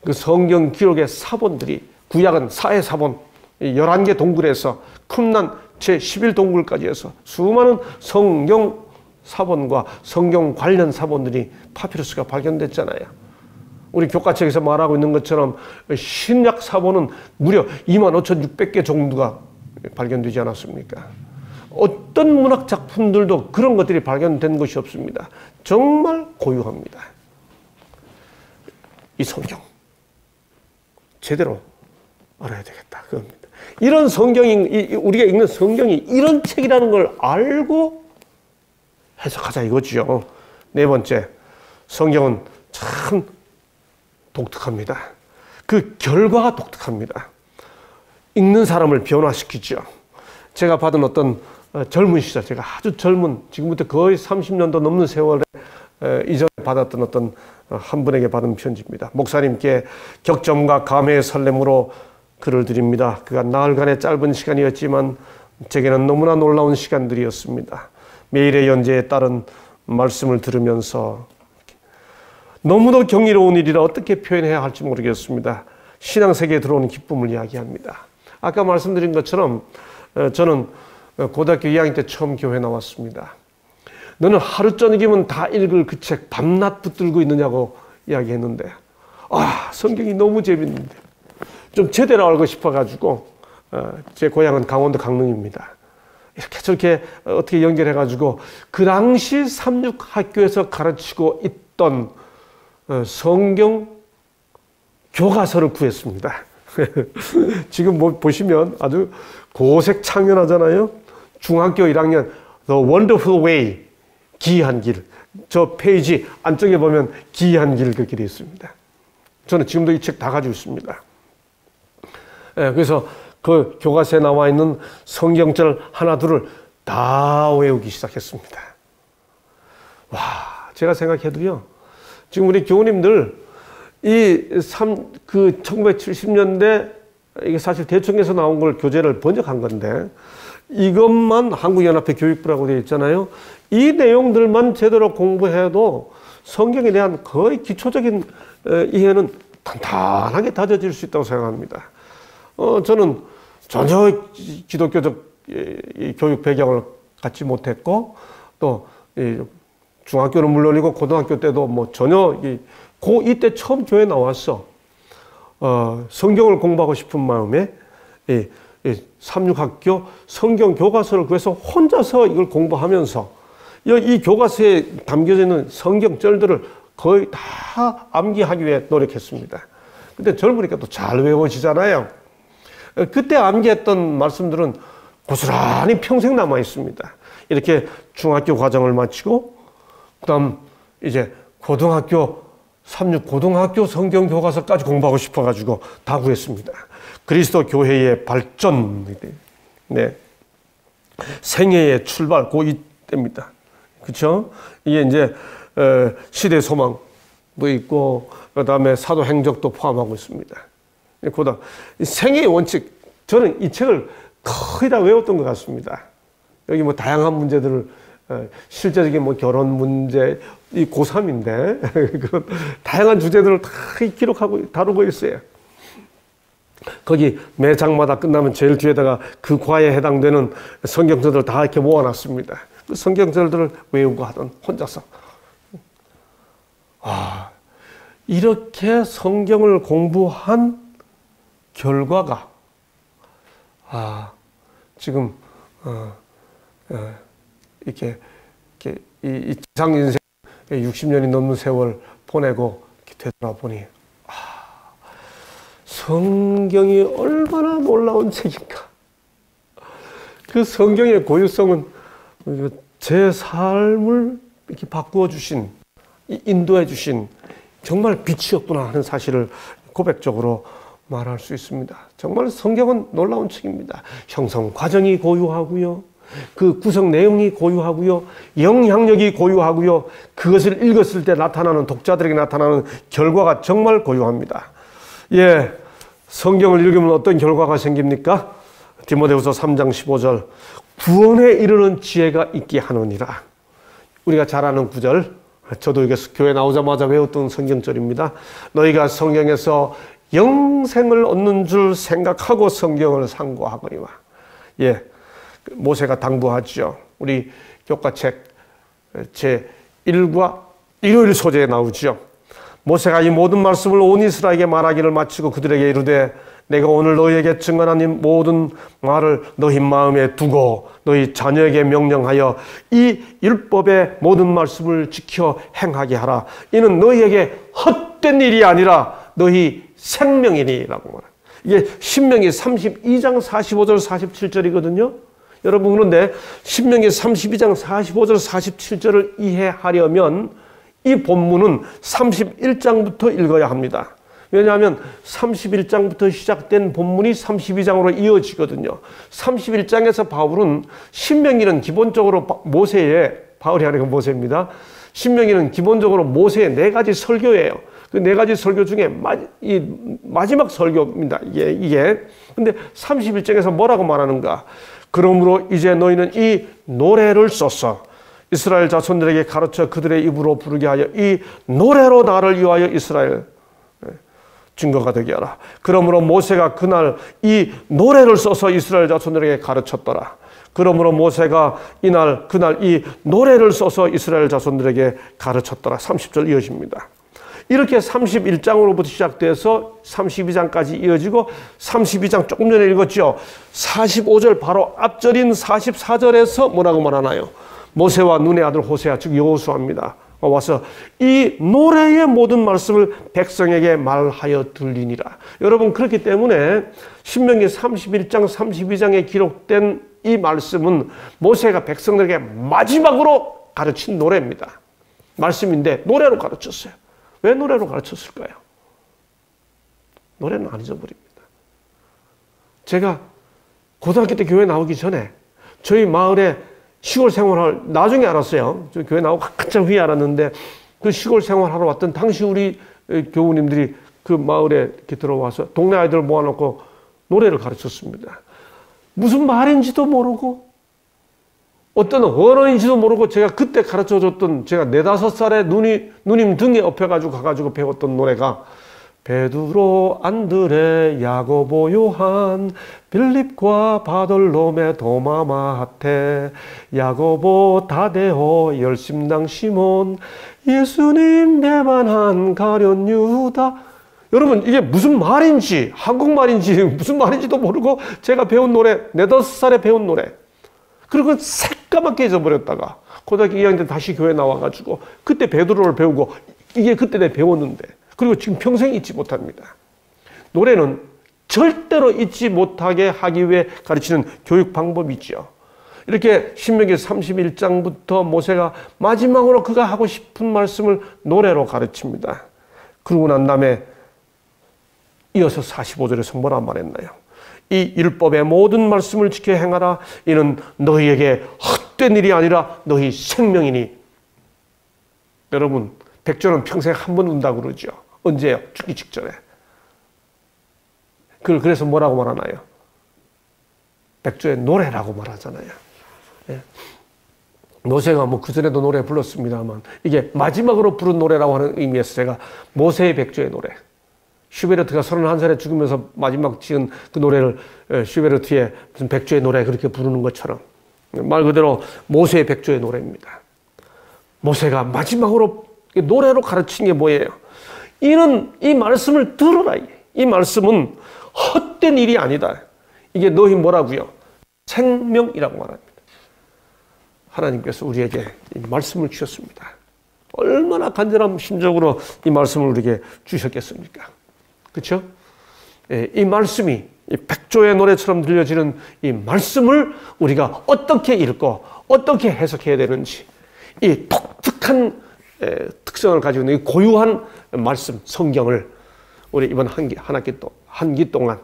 그 성경 기록의 사본들이, 구약은 사회 사본 11개 동굴에서 쿰난 제11동굴까지 해서 수많은 성경 사본과 성경 관련 사본들이 파피루스가 발견됐잖아요. 우리 교과책에서 말하고 있는 것처럼 신약 사본은 무려 25,600개 정도가 발견되지 않았습니까? 어떤 문학 작품들도 그런 것들이 발견된 것이 없습니다. 정말 고유합니다. 이 성경 제대로 알아야 되겠다, 그겁니다. 이런 성경이, 우리가 읽는 성경이 이런 책이라는 걸 알고 해석하자 이거죠. 네 번째, 성경은 참 독특합니다. 그 결과가 독특합니다. 읽는 사람을 변화시키죠. 제가 받은 어떤 젊은 시절, 제가 아주 젊은, 지금부터 거의 30년도 넘는 세월에 이전에 받았던 어떤 한 분에게 받은 편지입니다. 목사님께 격정과 감회의 설렘으로 글을 드립니다. 그가 나흘간의 짧은 시간이었지만 제게는 너무나 놀라운 시간들이었습니다. 매일의 연재에 따른 말씀을 들으면서 너무도 경이로운 일이라 어떻게 표현해야 할지 모르겠습니다. 신앙세계에 들어오는 기쁨을 이야기합니다. 아까 말씀드린 것처럼 저는 고등학교 2학년 때 처음 교회 나왔습니다. 너는 하루 저녁이면 다 읽을 그 책 밤낮 붙들고 있느냐고 이야기했는데, 성경이 너무 재밌는데 좀 제대로 알고 싶어가지고, 제 고향은 강원도 강릉입니다. 이렇게 저렇게 어떻게 연결해가지고 그 당시 삼육학교에서 가르치고 있던 성경 교과서를 구했습니다. 지금 뭐 보시면 아주 고색 창연하잖아요. 중학교 1학년 The Wonderful Way, 기이한 길. 저 페이지 안쪽에 보면 기이한 길 그 길이 있습니다. 저는 지금도 이 책 다 가지고 있습니다. 그래서 그 교과서에 나와 있는 성경절 하나 둘을 다 외우기 시작했습니다. 와, 제가 생각해도요, 지금 우리 교우님들 그 1970년대 이게 사실 대청에서 나온 걸 교재를 번역한 건데, 이것만 한국연합회 교육부라고 되어 있잖아요. 이 내용들만 제대로 공부해도 성경에 대한 거의 기초적인 이해는 탄탄하게 다져질 수 있다고 생각합니다. 저는 전혀 기독교적 교육 배경을 갖지 못했고, 또 중학교는 물론이고 고등학교 때도 뭐 전혀 이때 처음 교회 나왔어. 성경을 공부하고 싶은 마음에 삼육학교 성경 교과서를 구해서 혼자서 이걸 공부하면서 이 교과서에 담겨져 있는 성경절들을 거의 다 암기하기 위해 노력했습니다. 근데 젊으니까 또 잘 외워지잖아요. 그때 암기했던 말씀들은 고스란히 평생 남아 있습니다. 이렇게 중학교 과정을 마치고 그다음 이제 고등학교 고등학교 성경 교과서까지 공부하고 싶어가지고 다 구했습니다. 그리스도 교회의 발전, 네, 생애의 출발, 이때입니다. 그렇죠? 이게 이제 시대 소망도 있고, 그 다음에 사도행적도 포함하고 있습니다. 그다음 생애의 원칙, 저는 이 책을 거의 다 외웠던 것 같습니다. 여기 뭐 다양한 문제들을 실제적인 뭐 결혼 문제, 이 고3인데 그런 다양한 주제들을 다 기록하고 다루고 있어요. 거기 매 장마다 끝나면 제일 뒤에다가 그 과에 해당되는 성경절들 다 이렇게 모아놨습니다. 그 성경절들을 외우고 하던 혼자서. 이렇게 성경을 공부한 결과가 지금 이렇게 이 지상 인생 60년이 넘는 세월 보내고 되돌아보니 성경이 얼마나 놀라운 책인가. 그 성경의 고유성은 제 삶을 이렇게 바꾸어 주신, 인도해 주신 정말 빛이었구나 하는 사실을 고백적으로 말할 수 있습니다. 정말 성경은 놀라운 책입니다. 형성 과정이 고유하고요. 그 구성 내용이 고유하고요. 영향력이 고유하고요. 그것을 읽었을 때 나타나는, 독자들에게 나타나는 결과가 정말 고유합니다. 성경을 읽으면 어떤 결과가 생깁니까? 디모데후서 3장 15절, 구원에 이르는 지혜가 있게 하느니라. 우리가 잘 아는 구절, 저도 이게 교회 나오자마자 외웠던 성경절입니다. 너희가 성경에서 영생을 얻는 줄 생각하고 성경을 상고하거니와. 모세가 당부하죠. 우리 교과책 제 1과 일요일 소재에 나오죠. 모세가 이 모든 말씀을 온 이스라엘에게 말하기를 마치고 그들에게 이르되 내가 오늘 너희에게 증언한 이 모든 말을 너희 마음에 두고 너희 자녀에게 명령하여 이 율법의 모든 말씀을 지켜 행하게 하라. 이는 너희에게 헛된 일이 아니라 너희 생명이니라고 말합니다. 이게 신명기 32장 45절 47절이거든요. 여러분, 그런데 신명기 32장 45절 47절을 이해하려면 이 본문은 31장부터 읽어야 합니다. 왜냐하면 31장부터 시작된 본문이 32장으로 이어지거든요. 31장에서 바울은 신명기는 기본적으로 바울이 아니고 모세입니다. 신명기는 기본적으로 모세의 4가지 설교예요. 그 4가지 설교 중에 마지막 설교입니다. 이게. 근데 31장에서 뭐라고 말하는가? 그러므로 이제 너희는 이 노래를 써서 이스라엘 자손들에게 가르쳐 그들의 입으로 부르게 하여 이 노래로 나를 위하여 이스라엘 증거가 되게 하라. 그러므로 모세가 그날 이 노래를 써서 이스라엘 자손들에게 가르쳤더라. 그러므로 모세가 그날 이 노래를 써서 이스라엘 자손들에게 가르쳤더라. 30절 이어집니다. 이렇게 31장으로부터 시작돼서 32장까지 이어지고 32장 조금 전에 읽었죠. 45절 바로 앞절인 44절에서 뭐라고 말하나요? 모세와 눈의 아들 호세아 즉 여호수아입니다. 와서 이 노래의 모든 말씀을 백성에게 말하여 들리니라. 여러분, 그렇기 때문에 신명기 31장 32장에 기록된 이 말씀은 모세가 백성들에게 마지막으로 가르친 노래입니다. 말씀인데 노래로 가르쳤어요. 왜 노래로 가르쳤을까요? 노래는 안 잊어버립니다. 제가 고등학교 때 교회 나오기 전에 저희 마을에 시골 생활을 나중에 알았어요. 저 교회 나오고 한참 후에 알았는데 그 시골 생활하러 왔던 당시 우리 교우님들이 그 마을에 이렇게 들어와서 동네 아이들 모아놓고 노래를 가르쳤습니다. 무슨 말인지도 모르고 어떤 언어인지도 모르고 제가 그때 가르쳐줬던 제가 4-5살에 누님 등에 업혀가지고 가가지고 배웠던 노래가 베드로, 안드레, 야고보, 요한, 빌립과 바돌로메, 도마, 마테, 야고보, 다데오, 열심당 시몬, 예수님 배반한 가룟 유다. 여러분, 이게 무슨 말인지, 한국말인지 무슨 말인지도 모르고 제가 배운 노래, 4-5살에 배운 노래. 그리고 새까맣게 잊어버렸다가 고등학교 2학년 때 다시 교회 나와가지고 그때 베드로를 배우고 이게 그때 내가 배웠는데 그리고 지금 평생 잊지 못합니다. 노래는 절대로 잊지 못하게 하기 위해 가르치는 교육 방법이죠. 이렇게 신명기 31장부터 모세가 마지막으로 그가 하고 싶은 말씀을 노래로 가르칩니다. 그러고 난 다음에 이어서 45절에서 뭐라 말했나요? 이 율법의 모든 말씀을 지켜 행하라. 이는 너희에게 헛된 일이 아니라 너희 생명이니. 여러분, 백조는 평생 한 번 운다고 그러죠. 언제요? 죽기 직전에. 그래서 뭐라고 말하나요? 백조의 노래라고 말하잖아요. 예. 모세가 뭐 그전에도 노래 불렀습니다만 이게 마지막으로 부른 노래라고 하는 의미에서 제가 모세의 백조의 노래, 슈베르트가 31살에 죽으면서 마지막 지은 그 노래를 슈베르트의 무슨 백조의 노래 그렇게 부르는 것처럼 말 그대로 모세의 백조의 노래입니다. 모세가 마지막으로 노래로 가르친 게 뭐예요? 이는 이 말씀을 들어라. 이 말씀은 헛된 일이 아니다. 이게 너희 뭐라고요? 생명이라고 말합니다. 하나님께서 우리에게 이 말씀을 주셨습니다. 얼마나 간절한 심정으로 이 말씀을 우리에게 주셨겠습니까? 그렇죠? 이 말씀이 이 백조의 노래처럼 들려지는 이 말씀을 우리가 어떻게 읽고 어떻게 해석해야 되는지, 이 독특한 특성을 가지고 있는 이 고유한 말씀, 성경을 우리 이번 한 기 동안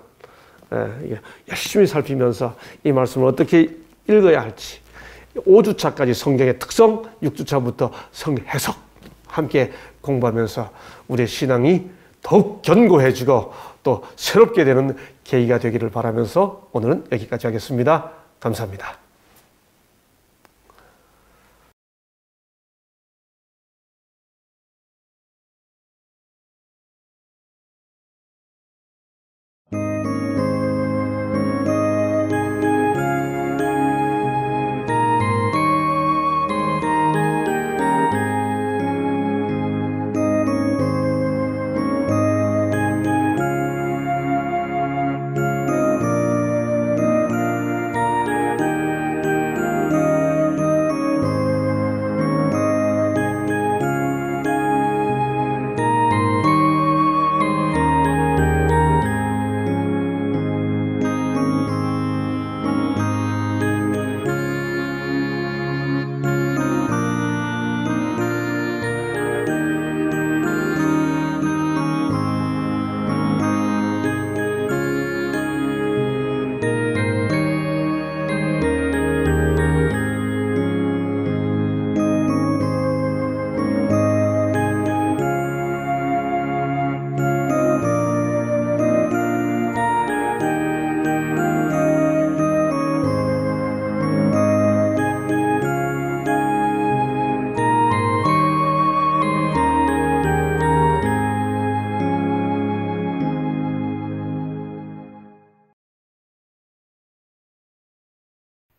열심히 살피면서 이 말씀을 어떻게 읽어야 할지, 5주차까지 성경의 특성, 6주차부터 성경 해석 함께 공부하면서 우리의 신앙이 더욱 견고해지고 또 새롭게 되는 계기가 되기를 바라면서 오늘은 여기까지 하겠습니다. 감사합니다.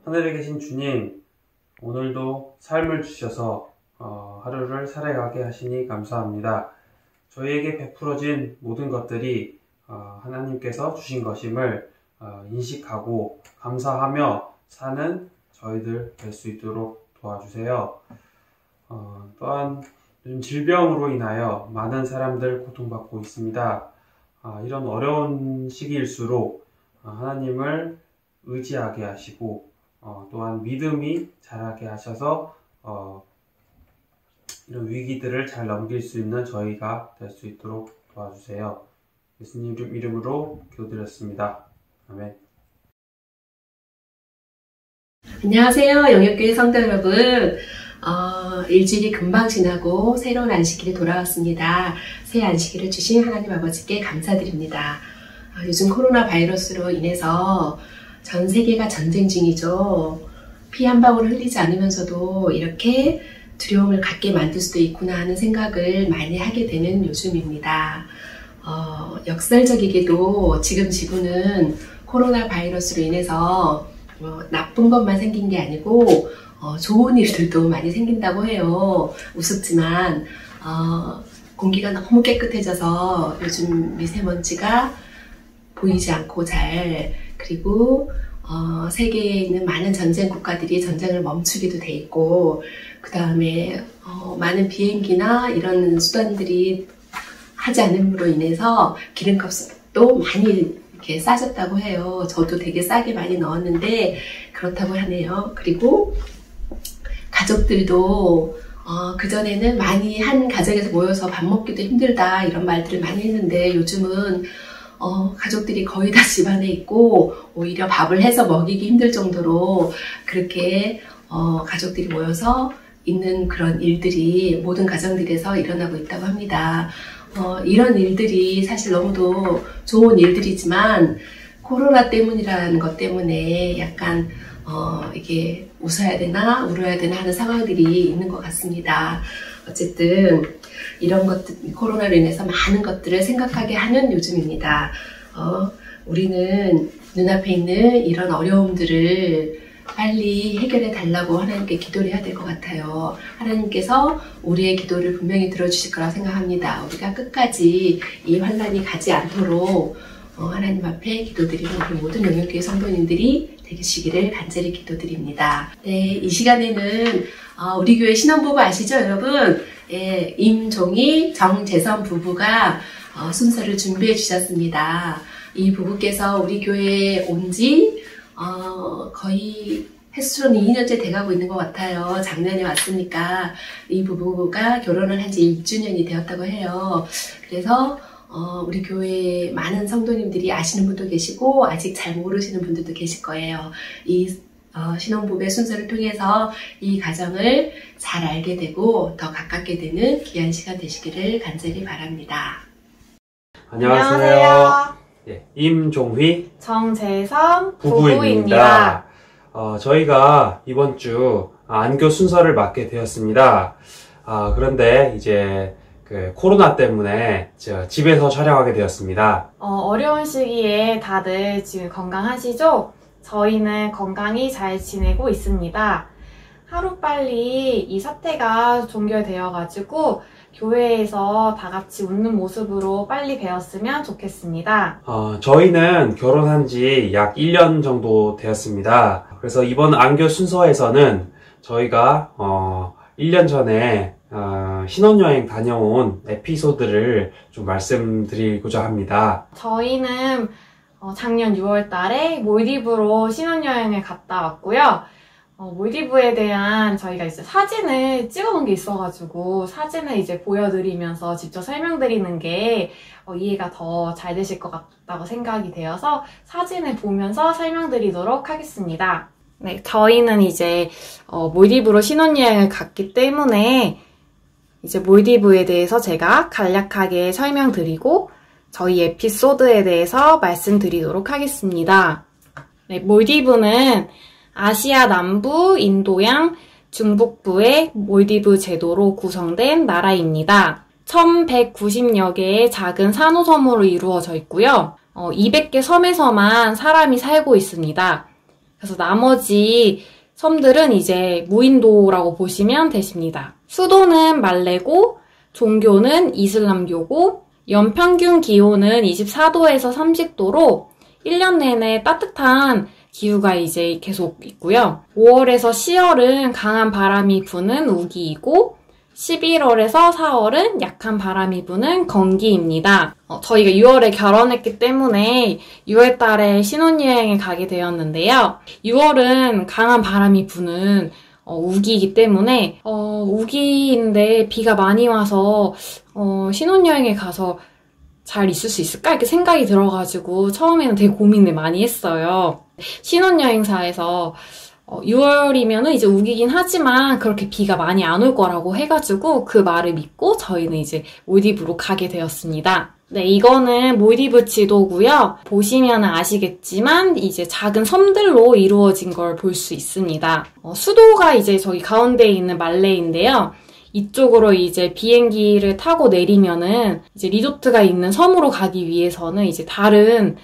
하늘에 계신 주님, 오늘도 삶을 주셔서 하루를 살아가게 하시니 감사합니다. 저희에게 베풀어진 모든 것들이 하나님께서 주신 것임을 인식하고 감사하며 사는 저희들 될 수 있도록 도와주세요. 또한 요즘 질병으로 인하여 많은 사람들 고통받고 있습니다. 이런 어려운 시기일수록 하나님을 의지하게 하시고 또한 믿음이 자라게 하셔서 이런 위기들을 잘 넘길 수 있는 저희가 될 수 있도록 도와주세요. 예수님 이름으로 기도드렸습니다. 아멘. 안녕하세요. 영역교회 성도 여러분. 일주일이 금방 지나고 새로운 안식일이 돌아왔습니다. 새 안식일을 주신 하나님 아버지께 감사드립니다. 요즘 코로나 바이러스로 인해서 전 세계가 전쟁 중이죠. 피 한 방울 흘리지 않으면서도 이렇게 두려움을 갖게 만들 수도 있구나 하는 생각을 많이 하게 되는 요즘입니다. 역설적이게도 지금 지구는 코로나 바이러스로 인해서 나쁜 것만 생긴 게 아니고 좋은 일들도 많이 생긴다고 해요. 우습지만 공기가 너무 깨끗해져서 요즘 미세먼지가 보이지 않고 그리고 세계에 있는 많은 전쟁 국가들이 전쟁을 멈추기도 돼 있고, 그 다음에 많은 비행기나 이런 수단들이 하지 않음으로 인해서 기름값도 많이 이렇게 싸졌다고 해요. 저도 되게 싸게 많이 넣었는데 그렇다고 하네요. 그리고 가족들도 그전에는 많이 한 가정에서 모여서 밥 먹기도 힘들다 이런 말들을 많이 했는데 요즘은 가족들이 거의 다 집안에 있고 오히려 밥을 해서 먹이기 힘들 정도로 그렇게 가족들이 모여서 있는 그런 일들이 모든 가정들에서 일어나고 있다고 합니다. 이런 일들이 사실 너무도 좋은 일들이지만 코로나 때문이라는 것 때문에 약간 이게 웃어야 되나 울어야 되나 하는 상황들이 있는 것 같습니다. 어쨌든 이런 것들, 코로나로 인해서 많은 것들을 생각하게 하는 요즘입니다. 우리는 눈앞에 있는 이런 어려움들을 빨리 해결해 달라고 하나님께 기도를 해야 될 것 같아요. 하나님께서 우리의 기도를 분명히 들어주실 거라고 생각합니다. 우리가 끝까지 이 환난이 가지 않도록 하나님 앞에 기도드리는 우리 모든 영역교회 성도님들이 되시기를 간절히 기도드립니다. 네, 이 시간에는 우리 교회 신혼부부 아시죠, 여러분? 예, 임종희, 정재선 부부가 순서를 준비해 주셨습니다. 이 부부께서 우리 교회에 온지 거의 횟수로는 2년째 돼가고 있는 것 같아요. 작년에 왔으니까 이 부부가 결혼을 한 지 1주년이 되었다고 해요. 그래서 우리 교회에 많은 성도님들이 아시는 분도 계시고 아직 잘 모르시는 분들도 계실 거예요. 이 신혼부부의 순서를 통해서 이 가정을 잘 알게 되고 더 가깝게 되는 귀한 시간 되시기를 간절히 바랍니다. 안녕하세요. 예, 임종휘, 정재선 부부입니다. 저희가 이번 주 안교 순서를 맡게 되었습니다. 그런데 이제 코로나 때문에 집에서 촬영하게 되었습니다. 어려운 시기에 다들 지금 건강하시죠? 저희는 건강히 잘 지내고 있습니다. 하루빨리 이 사태가 종결되어가지고 교회에서 다 같이 웃는 모습으로 빨리 뵈었으면 좋겠습니다. 저희는 결혼한 지 약 1년 정도 되었습니다. 그래서 이번 안교 순서에서는 저희가 1년 전에 신혼여행 다녀온 에피소드를 좀 말씀드리고자 합니다. 저희는 작년 6월 달에 몰디브로 신혼여행을 갔다 왔고요. 몰디브에 대한 저희가 이제 사진을 찍어놓은 게 있어가지고 사진을 이제 보여드리면서 직접 설명드리는 게 이해가 더 잘 되실 것 같다고 생각이 되어서 사진을 보면서 설명드리도록 하겠습니다. 네, 저희는 이제 몰디브로 신혼여행을 갔기 때문에 이제 몰디브에 대해서 제가 간략하게 설명드리고 저희 에피소드에 대해서 말씀드리도록 하겠습니다. 네, 몰디브는 아시아 남부, 인도양, 중북부의 몰디브 제도로 구성된 나라입니다. 1190여 개의 작은 산호섬으로 이루어져 있고요. 200개 섬에서만 사람이 살고 있습니다. 그래서 나머지 섬들은 이제 무인도라고 보시면 되십니다. 수도는 말레고, 종교는 이슬람교고, 연평균 기온은 24도에서 30도로 1년 내내 따뜻한 기후가 이제 계속 있고요. 5월에서 10월은 강한 바람이 부는 우기이고 11월에서 4월은 약한 바람이 부는 건기입니다. 저희가 6월에 결혼했기 때문에 6월 달에 신혼여행을 가게 되었는데요. 6월은 강한 바람이 부는 우기이기 때문에 우기인데 비가 많이 와서 신혼여행에 가서 잘 있을 수 있을까? 이렇게 생각이 들어가지고 처음에는 되게 고민을 많이 했어요. 신혼여행사에서 6월이면은 이제 우기긴 하지만 그렇게 비가 많이 안 올 거라고 해가지고 그 말을 믿고 저희는 이제 몰디브로 가게 되었습니다. 네, 이거는 몰디브 지도고요. 보시면 아시겠지만 이제 작은 섬들로 이루어진 걸 볼 수 있습니다. 수도가 이제 저기 가운데에 있는 말레인데요. 이쪽으로 이제 비행기를 타고 내리면은 이제 리조트가 있는 섬으로 가기 위해서는 이제 다른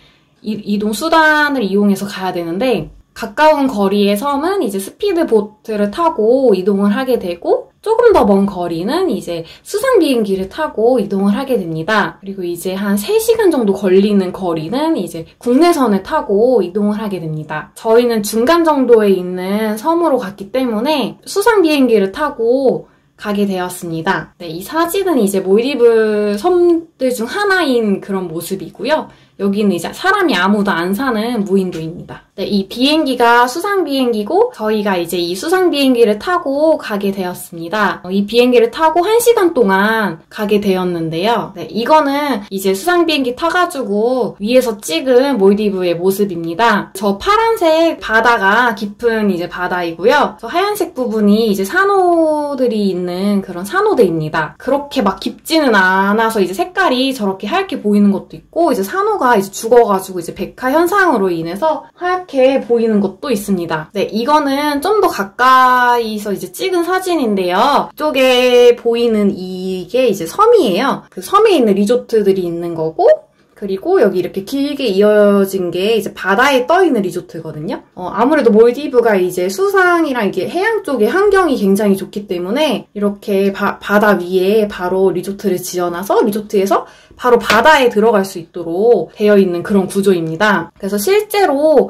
이동 수단을 이용해서 가야 되는데 가까운 거리의 섬은 이제 스피드보트를 타고 이동을 하게 되고 조금 더 먼 거리는 이제 수상 비행기를 타고 이동을 하게 됩니다. 그리고 이제 한 3시간 정도 걸리는 거리는 이제 국내선을 타고 이동을 하게 됩니다. 저희는 중간 정도에 있는 섬으로 갔기 때문에 수상 비행기를 타고 가게 되었습니다. 네, 이 사진은 이제 몰디브 섬들 중 하나인 그런 모습이고요. 여기는 이제 사람이 아무도 안 사는 무인도입니다. 네, 이 비행기가 수상 비행기고 저희가 이제 이 수상 비행기를 타고 가게 되었습니다. 이 비행기를 타고 1시간 동안 가게 되었는데요. 네, 이거는 이제 수상 비행기 타가지고 위에서 찍은 몰디브의 모습입니다. 저 파란색 바다가 깊은 이제 바다이고요. 저 하얀색 부분이 이제 산호들이 있는 그런 산호대입니다. 그렇게 막 깊지는 않아서 이제 색깔이 저렇게 하얗게 보이는 것도 있고 이제 산호가 파도가 이제 죽어가지고 이제 백화 현상으로 인해서 하얗게 보이는 것도 있습니다. 네, 이거는 좀 더 가까이서 이제 찍은 사진인데요. 이쪽에 보이는 이게 이제 섬이에요. 그 섬에 있는 리조트들이 있는 거고, 그리고 여기 이렇게 길게 이어진 게 이제 바다에 떠 있는 리조트거든요. 아무래도 몰디브가 이제 수상이랑 이게 해양 쪽에 환경이 굉장히 좋기 때문에 이렇게 바다 위에 바로 리조트를 지어놔서 리조트에서 바로 바다에 들어갈 수 있도록 되어 있는 그런 구조입니다. 그래서 실제로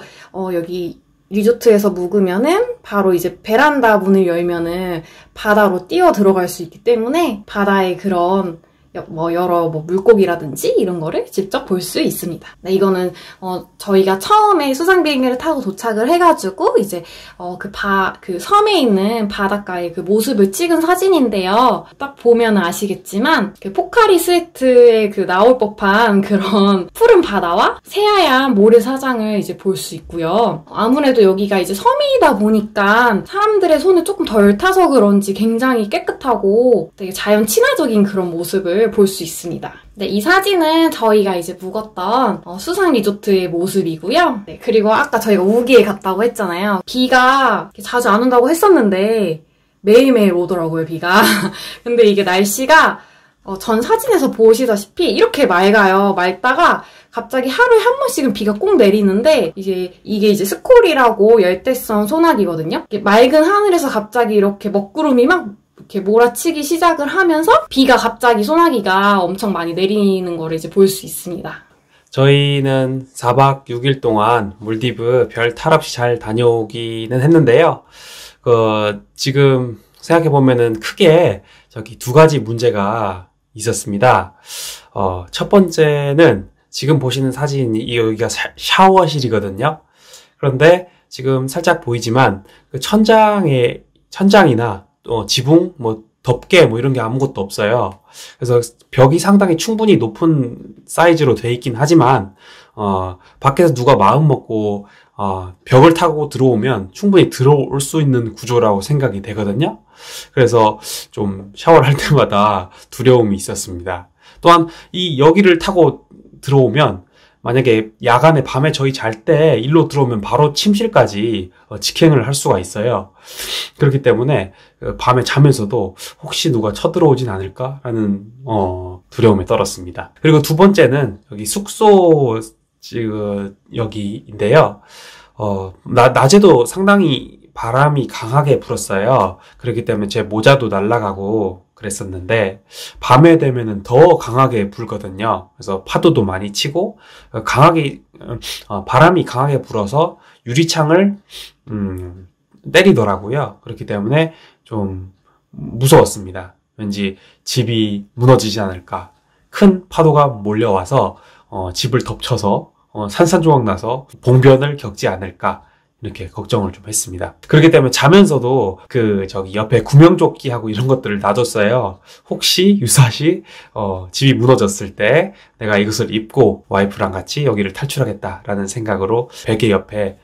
여기 리조트에서 묵으면은 바로 이제 베란다 문을 열면은 바다로 뛰어 들어갈 수 있기 때문에 바다의 그런 여러 물고기라든지 이런 거를 직접 볼 수 있습니다. 네, 이거는 저희가 처음에 수상 비행기를 타고 도착을 해가지고 이제 그 섬에 있는 바닷가의 그 모습을 찍은 사진인데요. 딱 보면 아시겠지만 그 포카리 스웨트에 그 나올 법한 그런 푸른 바다와 새하얀 모래사장을 이제 볼 수 있고요. 아무래도 여기가 이제 섬이다 보니까 사람들의 손을 조금 덜 타서 그런지 굉장히 깨끗하고 되게 자연 친화적인 그런 모습을 볼 수 있습니다. 네, 이 사진은 저희가 이제 묵었던 수상 리조트의 모습이고요. 네, 그리고 아까 저희가 우기에 갔다고 했잖아요. 비가 자주 안 온다고 했었는데 매일매일 오더라고요, 비가. 근데 이게 날씨가 전 사진에서 보시다시피 이렇게 맑아요. 맑다가 갑자기 하루에 한 번씩은 비가 꼭 내리는데 이게 이제 스콜이라고 열대성 소나기거든요. 맑은 하늘에서 갑자기 이렇게 먹구름이 막 이렇게 몰아치기 시작을 하면서 비가 갑자기 소나기가 엄청 많이 내리는 거를 이제 볼 수 있습니다. 저희는 4박 6일 동안 몰디브 별 탈 없이 잘 다녀오기는 했는데요. 지금 생각해보면은 크게 저기 두 가지 문제가 있었습니다. 첫 번째는 지금 보시는 사진이 여기가 샤워실이거든요. 그런데 지금 살짝 보이지만 그 천장이나 지붕, 덮개, 이런 게 아무것도 없어요. 그래서 벽이 상당히 충분히 높은 사이즈로 돼 있긴 하지만, 밖에서 누가 마음 먹고, 벽을 타고 들어오면 충분히 들어올 수 있는 구조라고 생각이 되거든요. 그래서 좀 샤워를 할 때마다 두려움이 있었습니다. 또한 여기를 타고 들어오면, 만약에 야간에 밤에 저희 잘 때 일로 들어오면 바로 침실까지 직행을 할 수가 있어요. 그렇기 때문에 밤에 자면서도 혹시 누가 쳐들어오진 않을까라는 두려움에 떨었습니다. 그리고 두 번째는 여기 숙소 여기인데요. 낮에도 상당히 바람이 강하게 불었어요. 그렇기 때문에 제 모자도 날아가고 그랬었는데 밤에 되면은 더 강하게 불거든요. 그래서 파도도 많이 치고 바람이 강하게 불어서 유리창을 때리더라고요. 그렇기 때문에 좀 무서웠습니다. 왠지 집이 무너지지 않을까, 큰 파도가 몰려와서 집을 덮쳐서 산산조각 나서 봉변을 겪지 않을까, 이렇게 걱정을 좀 했습니다. 그렇기 때문에 자면서도 옆에 구명조끼하고 이런 것들을 놔뒀어요. 혹시 유사시 집이 무너졌을 때 내가 이것을 입고 와이프랑 같이 여기를 탈출하겠다라는 생각으로 베개 옆에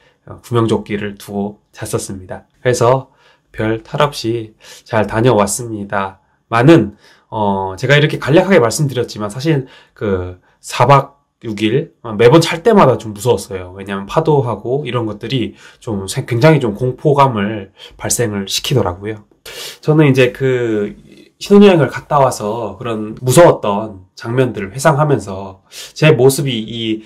구명조끼를 두고 잤었습니다. 그래서 별 탈 없이 잘 다녀왔습니다. 제가 이렇게 간략하게 말씀드렸지만 사실 4박 6일 매번 찰 때마다 좀 무서웠어요. 왜냐하면 파도하고 이런 것들이 굉장히 좀 공포감을 발생을 시키더라고요. 저는 이제 신혼여행을 갔다 와서 그런 무서웠던 장면들을 회상하면서 제 모습이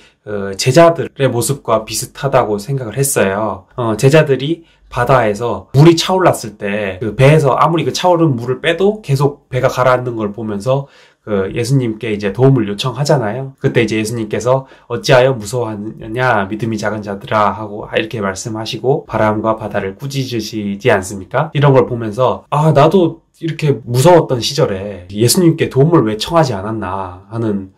제자들의 모습과 비슷하다고 생각을 했어요. 제자들이 바다에서 물이 차올랐을 때 배에서 아무리 차오른 물을 빼도 계속 배가 가라앉는 걸 보면서 예수님께 이제 도움을 요청하잖아요. 그때 이제 예수님께서 어찌하여 무서워하느냐 믿음이 작은 자들아 하고 이렇게 말씀하시고 바람과 바다를 꾸짖으시지 않습니까? 이런 걸 보면서 나도 이렇게 무서웠던 시절에 예수님께 도움을 왜 청하지 않았나 하는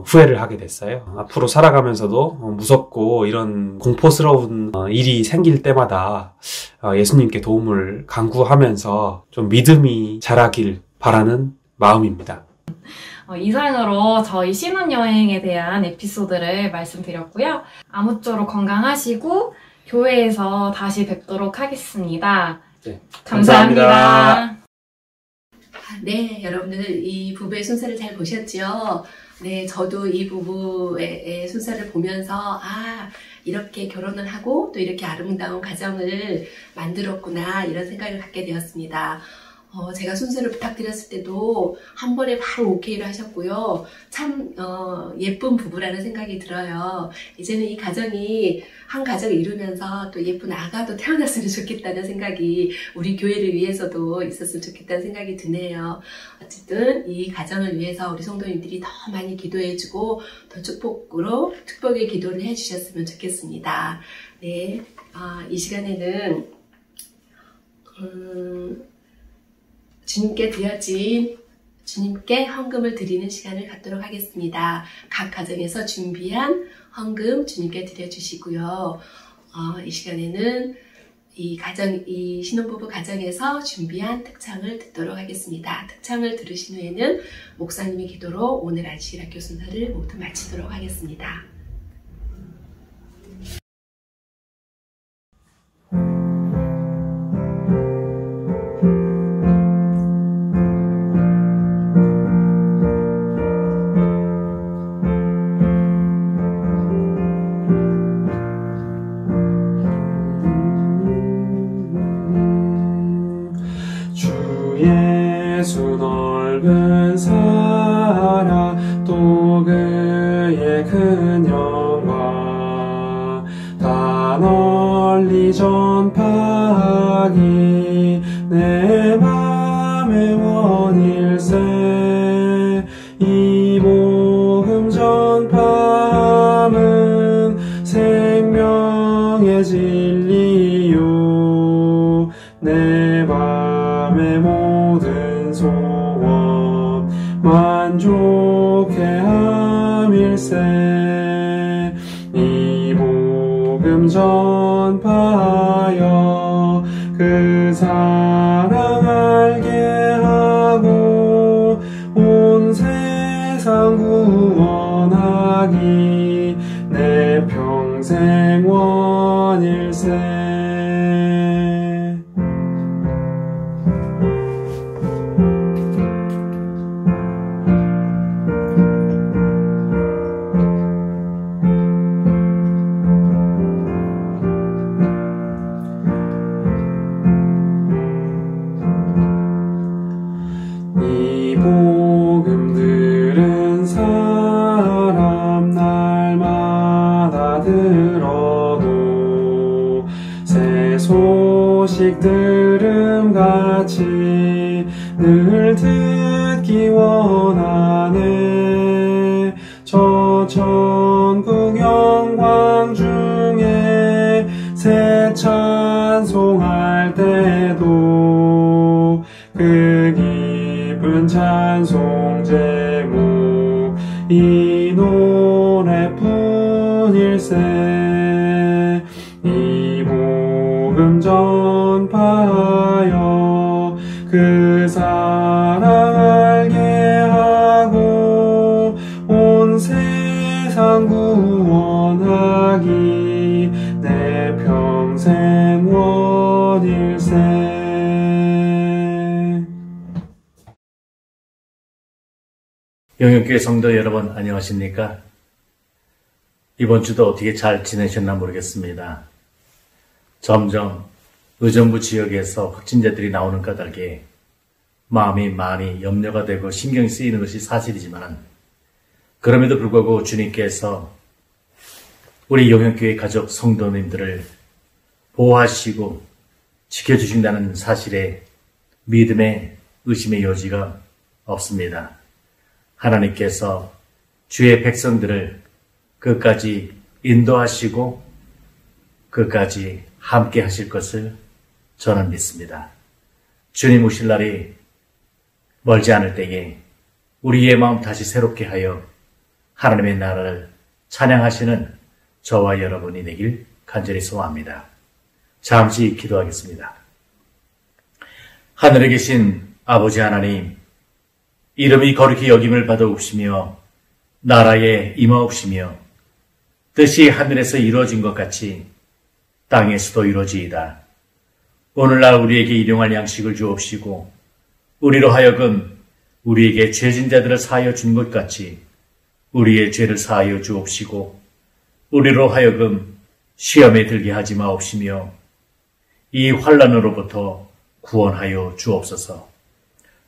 후회를 하게 됐어요. 앞으로 살아가면서도 무섭고 이런 공포스러운 일이 생길 때마다 예수님께 도움을 간구하면서 좀 믿음이 자라길 바라는 마음입니다. 이상으로 저희 신혼여행에 대한 에피소드를 말씀드렸고요. 아무쪼록 건강하시고 교회에서 다시 뵙도록 하겠습니다. 네, 감사합니다. 네, 여러분들 이 부부의 순서를 잘 보셨죠? 네, 저도 이 부부의 순서를 보면서 이렇게 결혼을 하고 또 이렇게 아름다운 가정을 만들었구나 이런 생각을 갖게 되었습니다. 제가 순서를 부탁드렸을 때도 한 번에 바로 오케이를 하셨고요. 참 예쁜 부부라는 생각이 들어요. 이제는 이 가정이 한 가정을 이루면서 또 예쁜 아가도 태어났으면 좋겠다는 생각이 우리 교회를 위해서도 있었으면 좋겠다는 생각이 드네요. 어쨌든 이 가정을 위해서 우리 성도님들이 더 많이 기도해주고 더 축복의 기도를 해주셨으면 좋겠습니다. 네, 이 시간에는 주님께 헌금을 드리는 시간을 갖도록 하겠습니다. 각 가정에서 준비한 헌금 주님께 드려주시고요. 이 시간에는 이 신혼부부 가정에서 준비한 특창을 듣도록 하겠습니다. 특창을 들으신 후에는 목사님의 기도로 오늘 안식일학교 순서를 모두 마치도록 하겠습니다. 예수 넓은 사랑 또 그의 큰 영광 다 널리 전파하기 내 맘의 원일세 이 복음 전파함은 생명의 진리요 내 맘의 모든 소원 만족해 함일세 이 복음 전파하여 그 사랑 알게 하고 온 세상 구원하기 내 평생 원일세 이 복음 들은 사람 날마다 들어도 새 소식 들음같이 늘 듣기 원하네 저 천국 영광 중에 새 찬송할 때도 그 깊은 찬송 제목 이 노래뿐일세 이 복음 전파하여 그 사랑 알게 하고 온 세상 구원하기 내 평생 원일세 영역교회 성도 여러분 안녕하십니까? 이번 주도 어떻게 잘 지내셨나 모르겠습니다. 점점 의정부 지역에서 확진자들이 나오는 까닭에 마음이 많이 염려가 되고 신경이 쓰이는 것이 사실이지만 그럼에도 불구하고 주님께서 우리 영역교회 가족 성도님들을 보호하시고 지켜주신다는 사실에 믿음의 의심의 여지가 없습니다. 하나님께서 주의 백성들을 끝까지 인도하시고 끝까지 함께 하실 것을 저는 믿습니다. 주님 오실 날이 멀지 않을 때에 우리의 마음 다시 새롭게 하여 하나님의 나라를 찬양하시는 저와 여러분이 되길 간절히 소원합니다. 잠시 기도하겠습니다. 하늘에 계신 아버지 하나님, 이름이 거룩히 여김을 받아옵시며 나라에 임하옵시며 뜻이 하늘에서 이루어진 것 같이 땅에서도 이루어지이다. 오늘날 우리에게 일용할 양식을 주옵시고 우리로 하여금 우리에게 죄진 자들을 사하여 준 것 같이 우리의 죄를 사하여 주옵시고 우리로 하여금 시험에 들게 하지 마옵시며 이 환난으로부터 구원하여 주옵소서.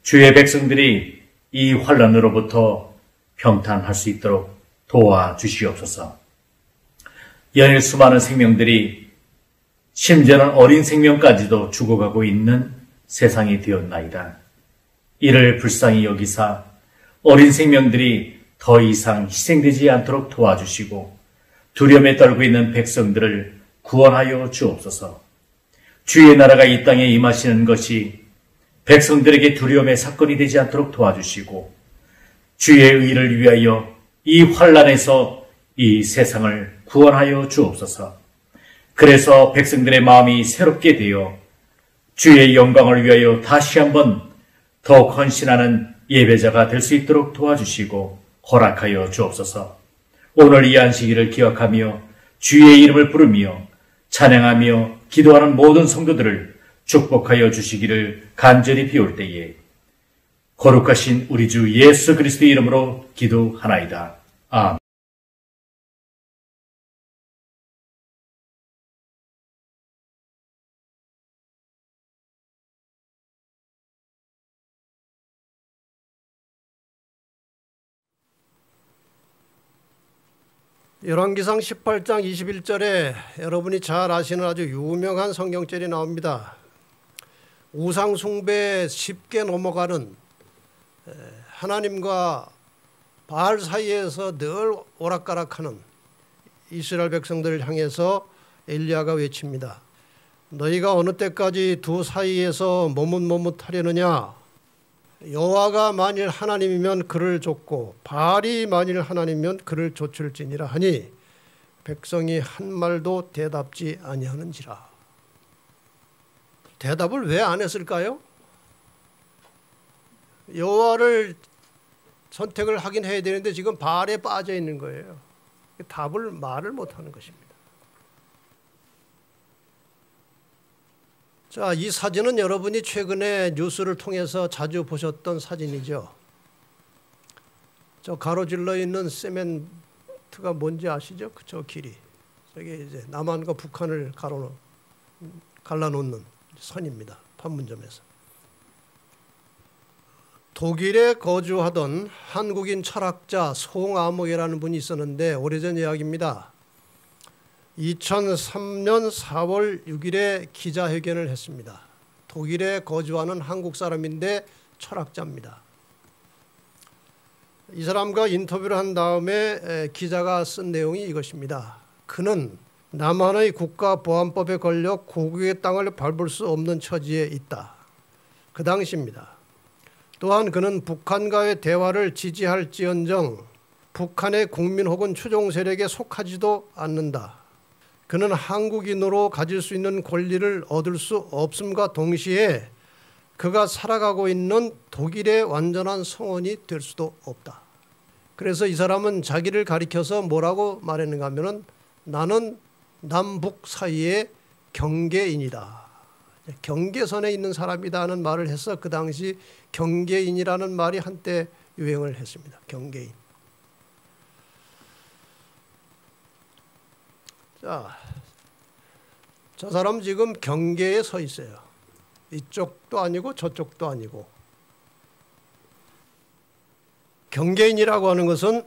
주의 백성들이 이 환난으로부터 평탄할 수 있도록 도와주시옵소서. 연일 수많은 생명들이 심지어는 어린 생명까지도 죽어가고 있는 세상이 되었나이다. 이를 불쌍히 여기사 어린 생명들이 더 이상 희생되지 않도록 도와주시고 두려움에 떨고 있는 백성들을 구원하여 주옵소서. 주의 나라가 이 땅에 임하시는 것이 백성들에게 두려움의 사건이 되지 않도록 도와주시고 주의 의를 위하여 이 환난에서 이 세상을 구원하여 주옵소서. 그래서 백성들의 마음이 새롭게 되어 주의 영광을 위하여 다시 한번 더욱 헌신하는 예배자가 될 수 있도록 도와주시고 허락하여 주옵소서. 오늘 이 안식일을 기억하며 주의 이름을 부르며 찬양하며 기도하는 모든 성도들을 축복하여 주시기를 간절히 비올 때에 거룩하신 우리 주 예수 그리스도의 이름으로 기도하나이다. 아멘. 열왕기상 18장 21절에 여러분이 잘 아시는 아주 유명한 성경절이 나옵니다. 우상 숭배에 쉽게 넘어가는 하나님과 바알 사이에서 늘 오락가락하는 이스라엘 백성들을 향해서 엘리야가 외칩니다. 너희가 어느 때까지 두 사이에서 머뭇머뭇하려느냐? 여호와가 만일 하나님이면 그를 좇고 바알이 만일 하나님이면 그를 좇을지니라 하니 백성이 한 말도 대답지 아니하는지라. 대답을 왜 안 했을까요? 여호와를 선택을 하긴 해야 되는데 지금 바알에 빠져 있는 거예요. 답을 말을 못하는 것입니다. 자, 이 사진은 여러분이 최근에 뉴스를 통해서 자주 보셨던 사진이죠. 저 가로질러 있는 세멘트가 뭔지 아시죠? 저 길이. 저게 이제 남한과 북한을 갈라놓는 선입니다. 판문점에서. 독일에 거주하던 한국인 철학자 송아목이라는 분이 있었는데 오래전 이야기입니다. 2003년 4월 6일에 기자회견을 했습니다. 독일에 거주하는 한국 사람인데 철학자입니다. 이 사람과 인터뷰를 한 다음에 기자가 쓴 내용이 이것입니다. 그는 남한의 국가보안법에 걸려 고국의 땅을 밟을 수 없는 처지에 있다. 그 당시입니다. 또한 그는 북한과의 대화를 지지할지언정 북한의 국민 혹은 추종 세력에 속하지도 않는다. 그는 한국인으로 가질 수 있는 권리를 얻을 수 없음과 동시에 그가 살아가고 있는 독일의 완전한 성원이 될 수도 없다. 그래서 이 사람은 자기를 가리켜서 뭐라고 말했는가 하면은 나는 남북 사이의 경계인이다. 경계선에 있는 사람이다 하는 말을 해서 그 당시 경계인이라는 말이 한때 유행을 했습니다. 경계인. 자, 저 사람 지금 경계에 서 있어요. 이쪽도 아니고 저쪽도 아니고. 경계인이라고 하는 것은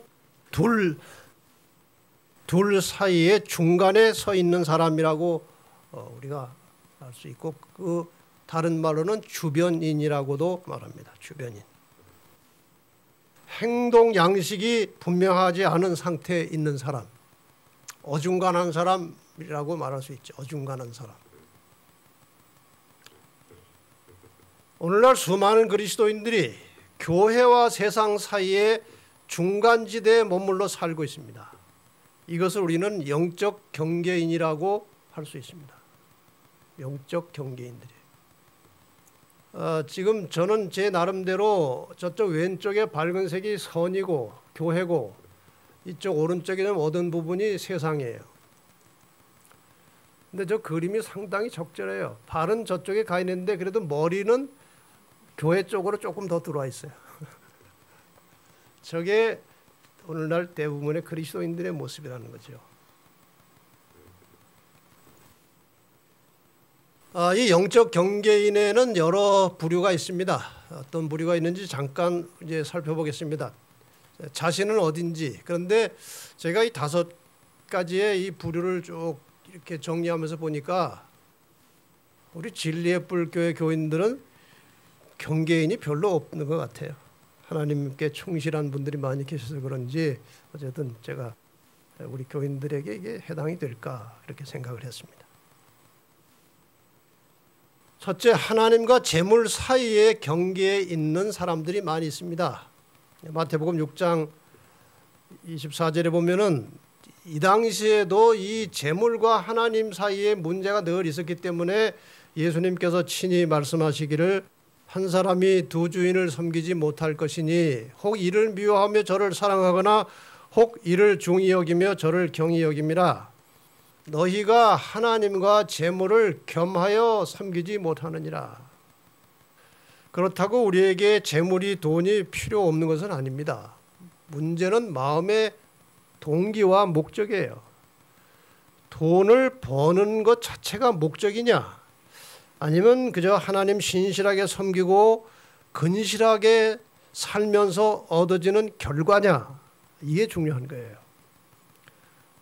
둘 사이에 중간에 서 있는 사람이라고 우리가 알 수 있고, 그 다른 말로는 주변인이라고도 말합니다. 주변인. 행동 양식이 분명하지 않은 상태에 있는 사람. 어중간한 사람이라고 말할 수 있죠. 어중간한 사람. 오늘날 수많은 그리스도인들이 교회와 세상 사이에 중간지대에 머물러 살고 있습니다. 이것을 우리는 영적 경계인이라고 할 수 있습니다. 영적 경계인들이. 지금 저는 제 나름대로 저쪽 왼쪽에 밝은 색이 선이고 교회고 이쪽 오른쪽에는 어두운 부분이 세상이에요. 근데 저 그림이 상당히 적절해요. 발은 저쪽에 가 있는데 그래도 머리는 교회 쪽으로 조금 더 들어와 있어요. 저게 오늘날 대부분의 그리스도인들의 모습이라는 거죠. 이 영적 경계인에는 여러 부류가 있습니다. 어떤 부류가 있는지 잠깐 이제 살펴보겠습니다. 자신은 어딘지. 그런데 제가 이 5가지의 이 부류를 쭉 이렇게 정리하면서 보니까 우리 진리의 뿔교회 교인들은 경계인이 별로 없는 것 같아요. 하나님께 충실한 분들이 많이 계셔서 그런지 어쨌든 제가 우리 교인들에게 이게 해당이 될까 이렇게 생각을 했습니다. 첫째, 하나님과 재물 사이의 경계에 있는 사람들이 많이 있습니다. 마태복음 6장 24절에 보면은 이 당시에도 이 재물과 하나님 사이에 문제가 늘 있었기 때문에 예수님께서 친히 말씀하시기를 한 사람이 두 주인을 섬기지 못할 것이니 혹 이를 미워하며 저를 사랑하거나 혹 이를 중히 여기며 저를 경히 여김이라. 너희가 하나님과 재물을 겸하여 섬기지 못하느니라. 그렇다고 우리에게 재물이 돈이 필요 없는 것은 아닙니다. 문제는 마음의 동기와 목적이에요. 돈을 버는 것 자체가 목적이냐, 아니면 그저 하나님 신실하게 섬기고 근실하게 살면서 얻어지는 결과냐, 이게 중요한 거예요.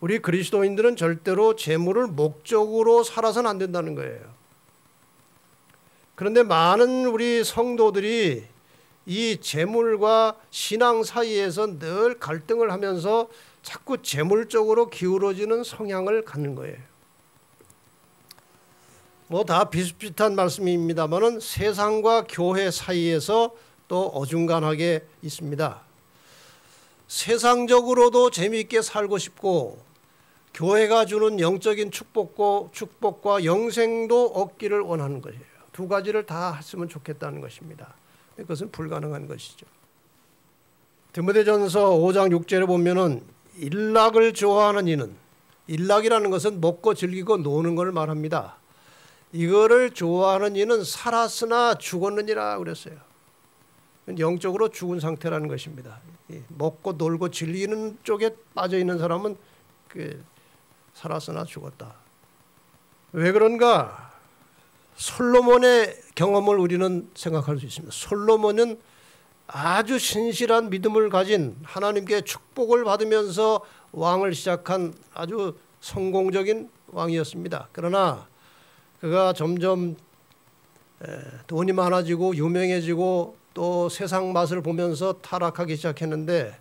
우리 그리스도인들은 절대로 재물을 목적으로 살아서는 안 된다는 거예요. 그런데 많은 우리 성도들이 이 재물과 신앙 사이에서 늘 갈등을 하면서 자꾸 재물 쪽으로 기울어지는 성향을 갖는 거예요. 뭐 다 비슷비슷한 말씀입니다만은 세상과 교회 사이에서 또 어중간하게 있습니다. 세상적으로도 재미있게 살고 싶고 교회가 주는 영적인 축복과 영생도 얻기를 원하는 것이에요. 두 가지를 다 했으면 좋겠다는 것입니다. 그것은 불가능한 것이죠. 디모데전서 5장 6절에 보면은 일락을 좋아하는 이는, 일락이라는 것은 먹고 즐기고 노는 걸 말합니다. 이거를 좋아하는 이는 살았으나 죽었느니라 그랬어요. 영적으로 죽은 상태라는 것입니다. 먹고 놀고 즐기는 쪽에 빠져 있는 사람은 살았으나 죽었다. 왜 그런가? 솔로몬의 경험을 우리는 생각할 수 있습니다. 솔로몬은 아주 신실한 믿음을 가진, 하나님께 축복을 받으면서 왕을 시작한 아주 성공적인 왕이었습니다. 그러나 그가 점점 돈이 많아지고 유명해지고 또 세상 맛을 보면서 타락하기 시작했는데,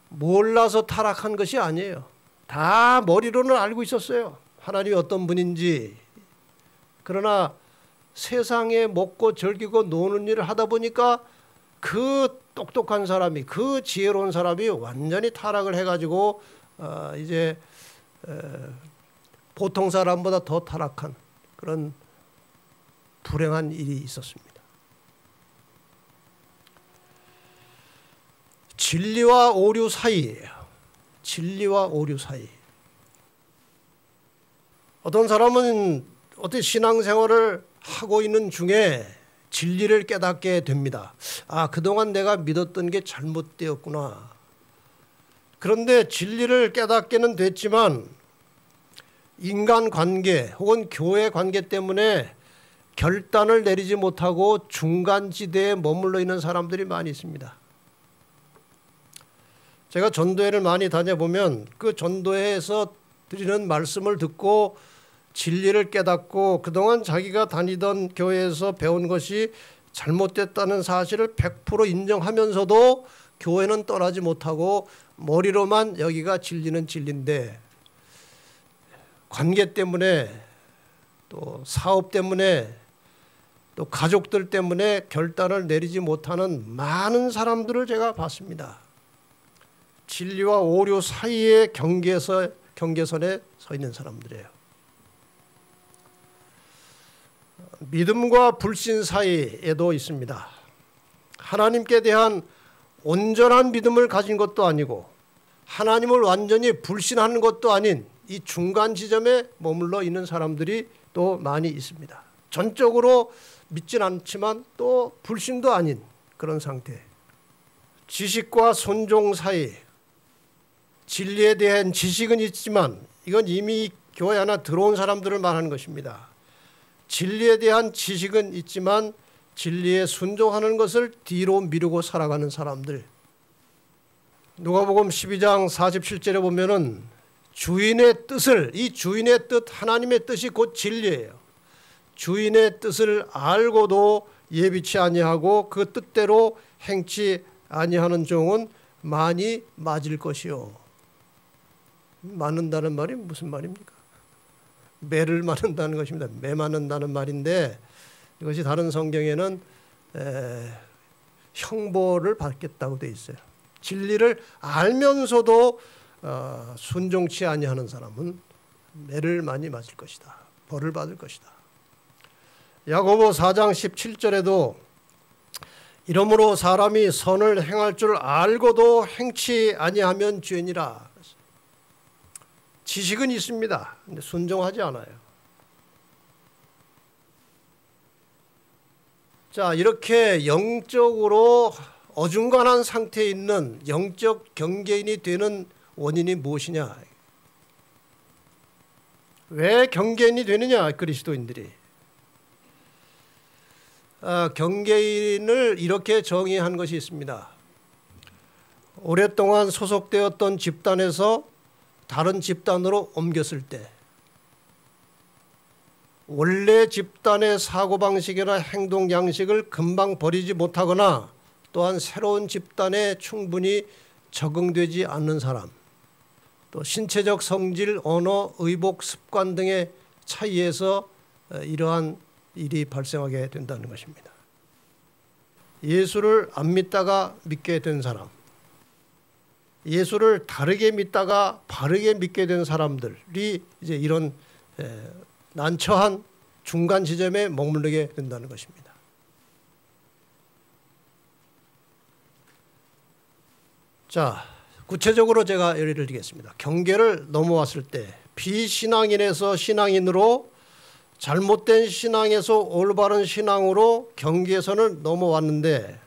몰라서 타락한 것이 아니에요. 다 머리로는 알고 있었어요. 하나님이 어떤 분인지. 그러나 세상에 먹고 즐기고 노는 일을 하다 보니까 그 똑똑한 사람이, 그 지혜로운 사람이 완전히 타락을 해가지고 이제 보통 사람보다 더 타락한 그런 불행한 일이 있었습니다. 진리와 오류 사이예요. 진리와 오류 사이. 어떤 사람은 어떤 신앙생활을 하고 있는 중에 진리를 깨닫게 됩니다. 아, 그동안 내가 믿었던 게 잘못되었구나. 그런데 진리를 깨닫게는 됐지만 인간관계 혹은 교회 관계 때문에 결단을 내리지 못하고 중간지대에 머물러 있는 사람들이 많이 있습니다. 제가 전도회를 많이 다녀보면 그 전도회에서 드리는 말씀을 듣고 진리를 깨닫고 그동안 자기가 다니던 교회에서 배운 것이 잘못됐다는 사실을 100% 인정하면서도 교회는 떠나지 못하고 머리로만 여기가 진리는 진리인데 관계 때문에 또 사업 때문에 또 가족들 때문에 결단을 내리지 못하는 많은 사람들을 제가 봤습니다. 진리와 오류 사이의 경계선에 서 있는 사람들이에요. 믿음과 불신 사이에도 있습니다. 하나님께 대한 온전한 믿음을 가진 것도 아니고 하나님을 완전히 불신하는 것도 아닌 이 중간 지점에 머물러 있는 사람들이 또 많이 있습니다. 전적으로 믿진 않지만 또 불신도 아닌 그런 상태. 지식과 순종 사이, 진리에 대한 지식은 있지만 이건 이미 교회 하나 들어온 사람들을 말하는 것입니다. 진리에 대한 지식은 있지만 진리에 순종하는 것을 뒤로 미루고 살아가는 사람들. 누가복음 12장 47절에 보면은 주인의 뜻을, 이 주인의 뜻, 하나님의 뜻이 곧 진리예요. 주인의 뜻을 알고도 예비치 아니하고 그 뜻대로 행치 아니하는 종은 많이 맞을 것이요. 맞는다는 말이 무슨 말입니까? 매를 맞는다는 것입니다. 매 맞는다는 말인데 이것이 다른 성경에는 형벌을 받겠다고 되어 있어요. 진리를 알면서도 순종치 아니하는 사람은 매를 많이 맞을 것이다. 벌을 받을 것이다. 야고보 4장 17절에도 이러므로 사람이 선을 행할 줄 알고도 행치 아니하면 죄니라. 지식은 있습니다. 근데 순종하지 않아요. 자, 이렇게 영적으로 어중간한 상태에 있는 영적 경계인이 되는 원인이 무엇이냐? 왜 경계인이 되느냐? 그리스도인들이. 경계인을 이렇게 정의한 것이 있습니다. 오랫동안 소속되었던 집단에서 다른 집단으로 옮겼을 때 원래 집단의 사고방식이나 행동 양식을 금방 버리지 못하거나 또한 새로운 집단에 충분히 적응되지 않는 사람, 또 신체적 성질, 언어, 의복, 습관 등의 차이에서 이러한 일이 발생하게 된다는 것입니다. 예수를 안 믿다가 믿게 된 사람, 예수를 다르게 믿다가 바르게 믿게 된 사람들이 이제 이런 난처한 중간 지점에 머무르게 된다는 것입니다. 자, 구체적으로 제가 예를 들겠습니다. 경계를 넘어왔을 때 비신앙인에서 신앙인으로 잘못된 신앙에서 올바른 신앙으로 경계선을 넘어왔는데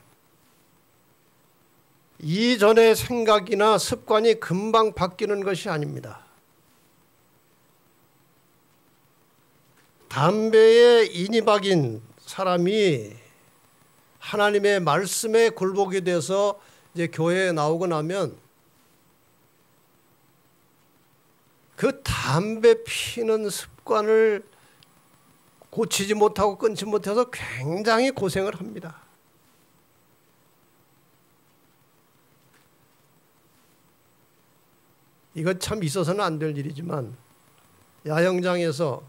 이전의 생각이나 습관이 금방 바뀌는 것이 아닙니다. 담배에 인이 박인 사람이 하나님의 말씀에 굴복이 돼서 이제 교회에 나오고 나면 그 담배 피는 습관을 고치지 못하고 끊지 못해서 굉장히 고생을 합니다. 이건 참 있어서는 안 될 일이지만 야영장에서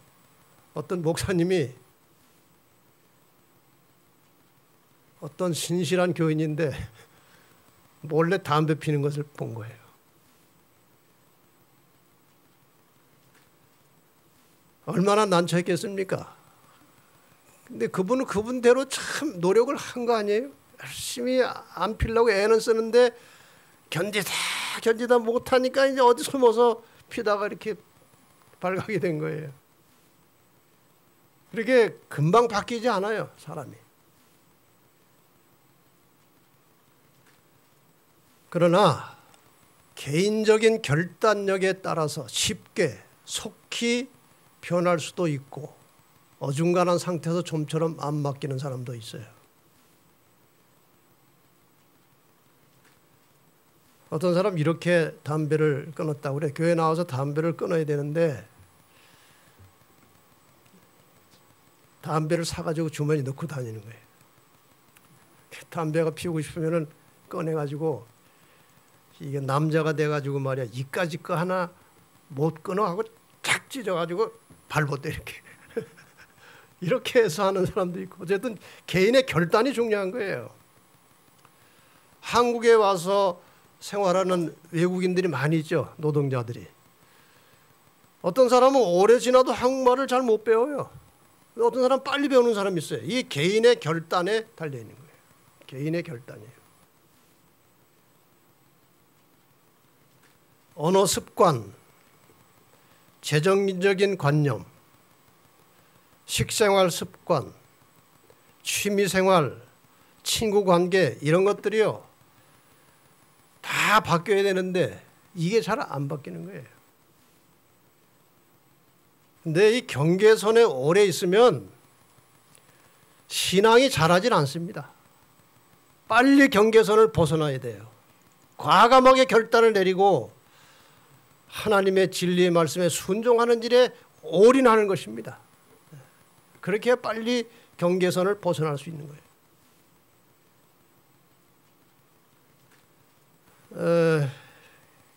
어떤 목사님이 어떤 신실한 교인인데 몰래 담배 피는 것을 본 거예요. 얼마나 난처했겠습니까? 근데 그분은 그분대로 참 노력을 한 거 아니에요? 열심히 안 피려고 애는 쓰는데 견디다 못하니까 이제 어디 숨어서 피다가 이렇게 발각이 된 거예요. 그렇게 금방 바뀌지 않아요, 사람이. 그러나 개인적인 결단력에 따라서 쉽게 속히 변할 수도 있고 어중간한 상태에서 좀처럼 안 바뀌는 사람도 있어요. 어떤 사람 이렇게 담배를 끊었다고 그래. 교회 나와서 담배를 끊어야 되는데 담배를 사가지고 주머니 넣고 다니는 거예요. 담배가 피우고 싶으면 꺼내가지고 이게 남자가 돼가지고 말이야 이까지 거 하나 못 끊어 하고 착 찢어가지고 밟았대 이렇게. 이렇게 해서 하는 사람도 있고 어쨌든 개인의 결단이 중요한 거예요. 한국에 와서 생활하는 외국인들이 많이 있죠. 노동자들이. 어떤 사람은 오래 지나도 한국말을 잘 못 배워요. 어떤 사람은 빨리 배우는 사람이 있어요. 이게 개인의 결단에 달려있는 거예요. 개인의 결단이에요. 언어 습관, 재정적인 관념, 식생활 습관, 취미생활, 친구관계 이런 것들이요. 다 바뀌어야 되는데 이게 잘 안 바뀌는 거예요. 근데 이 경계선에 오래 있으면 신앙이 자라질 않습니다. 빨리 경계선을 벗어나야 돼요. 과감하게 결단을 내리고 하나님의 진리의 말씀에 순종하는 일에 올인하는 것입니다. 그렇게 빨리 경계선을 벗어날 수 있는 거예요.